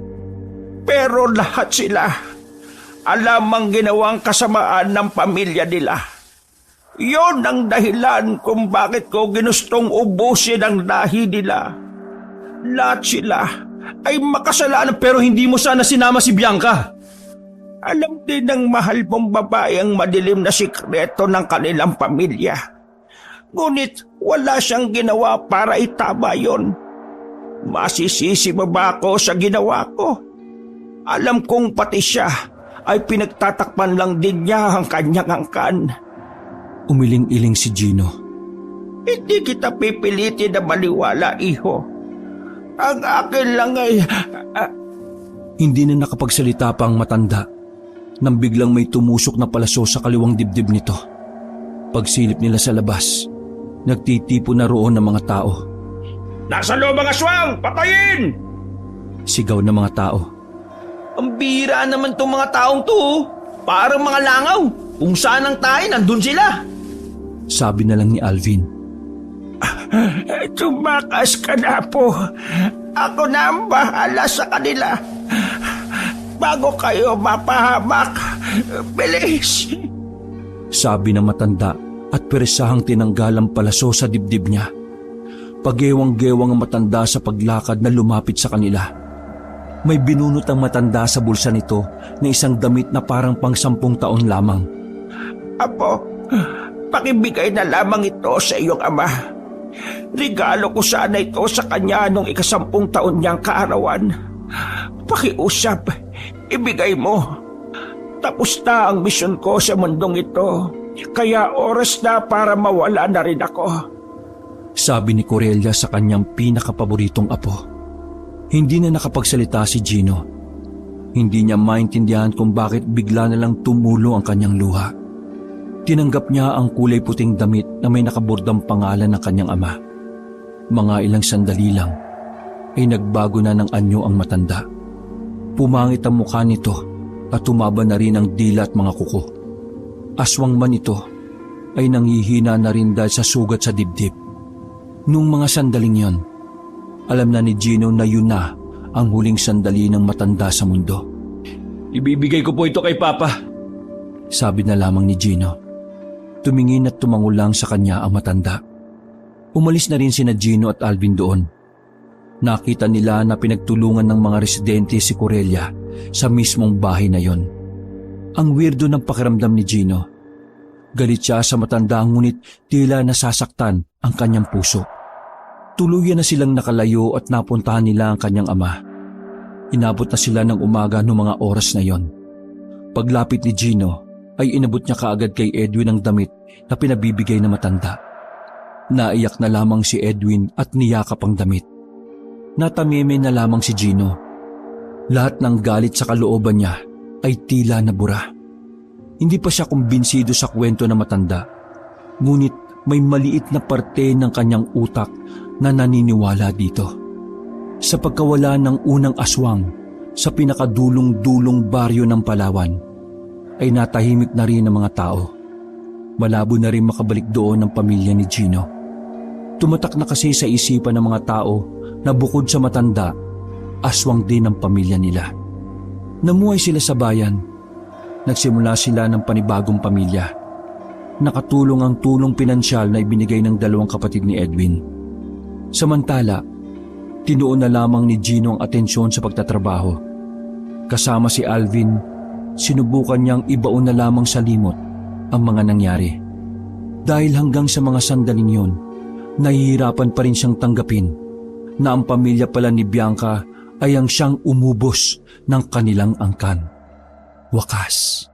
Pero lahat sila alam ang ginawang kasamaan ng pamilya nila. Yon ang dahilan kung bakit ko ginustong ubusin ang lahi nila. Lahat sila ay makasalanan. Pero hindi mo sana sinama si Bianca. Alam din ng mahal mong babae ang madilim na sikreto ng kanilang pamilya. Ngunit wala siyang ginawa para itama yon. Masisisi mo ba ako sa ginawa ko? Alam kong pati siya ay pinagtatakpan lang din niya ang kanyang angkan. Umiling-iling si Gino. Hindi kita pipilitin na maliwala, iho. Ang akin lang ay... Hindi na nakapagsalita pa ang matanda nang biglang may tumusok na palaso sa kaliwang dibdib nito. Pagsilip nila sa labas, nagtitipo na roon ng mga tao. Nasa loob ang aswang! Patayin! Sigaw ng mga tao. Ang bira naman tong mga taong to. Parang mga langaw. Kung saan ang tayo, nandun sila. Sabi na lang ni Alvin. Tumakas ka na po. Ako na ang bahala sa kanila. Bago kayo mapahamak, bilis! Sabi ng matanda at peresahang tinanggal ang palaso sa dibdib niya. Pagewang-gewang ang matanda sa paglakad na lumapit sa kanila. May binunot ang matanda sa bulsa nito na isang damit na parang pang 10 taon lamang. Apo, pakibigay na lamang ito sa iyong ama. Regalo ko sana ito sa kanya nung 10 taon niyang kaarawan. Pakiusap, ibigay mo. Tapos na ang misyon ko sa mundong ito, kaya oras na para mawala na rin ako. Sabi ni Corellia sa kanyang pinakapaboritong apo. Hindi na nakapagsalita si Gino. Hindi niya maintindihan kung bakit bigla na lang tumulo ang kanyang luha. Tinanggap niya ang kulay puting damit na may nakabordang pangalan ng kanyang ama. Mga ilang sandali lang ay nagbago na ng anyo ang matanda. Pumangit ang mukha nito at tumaba na rin ang dila at mga kuko. Aswang man ito ay nanghihina na rin dahil sa sugat sa dibdib. Nung mga sandaling yon, alam na ni Gino na yun na ang huling sandali ng matanda sa mundo. Ibibigay ko po ito kay Papa. Sabi na lamang ni Gino. Tumingin at tumango lang sa kanya ang matanda. Umalis na rin sina Gino at Alvin doon. Nakita nila na pinagtulungan ng mga residente si Corellia sa mismong bahay na yon. Ang weirdo ng pakiramdam ni Gino. Galit siya sa matanda ngunit tila nasasaktan ang kanyang puso. Tuluyan na silang nakalayo at napuntahan nila ang kanyang ama. Inabot na sila ng umaga noong mga oras na yon. Paglapit ni Gino ay inabot niya kaagad kay Edwin ang damit na pinabibigay na matanda. Naiyak na lamang si Edwin at niyakap ang damit. Natameme na lamang si Gino. Lahat ng galit sa kalooban niya ay tila nabura. Hindi pa siya kumbinsido sa kwento na matanda, ngunit may maliit na parte ng kanyang utak na naniniwala dito. Sa pagkawala ng unang aswang sa pinakadulong-dulong baryo ng Palawan, ay natahimik na rin ang mga tao. Malabo na rin makabalik doon ang pamilya ni Gino. Tumatak na kasi sa isipan ng mga tao na bukod sa matanda, aswang din ang pamilya nila. Namuhay sila sa bayan. Nagsimula sila ng panibagong pamilya. Nakatulong ang tulong pinansyal na ibinigay ng 2 kapatid ni Edwin. Samantala, tinuon na lamang ni Gino ang atensyon sa pagtatrabaho. Kasama si Alvin, sinubukan niyang ibaon na lamang sa limot ang mga nangyari. Dahil hanggang sa mga sandaling yon, nahihirapan pa rin siyang tanggapin na ang pamilya pala ni Bianca ay ang siyang umubos ng kanilang angkan. Wakas,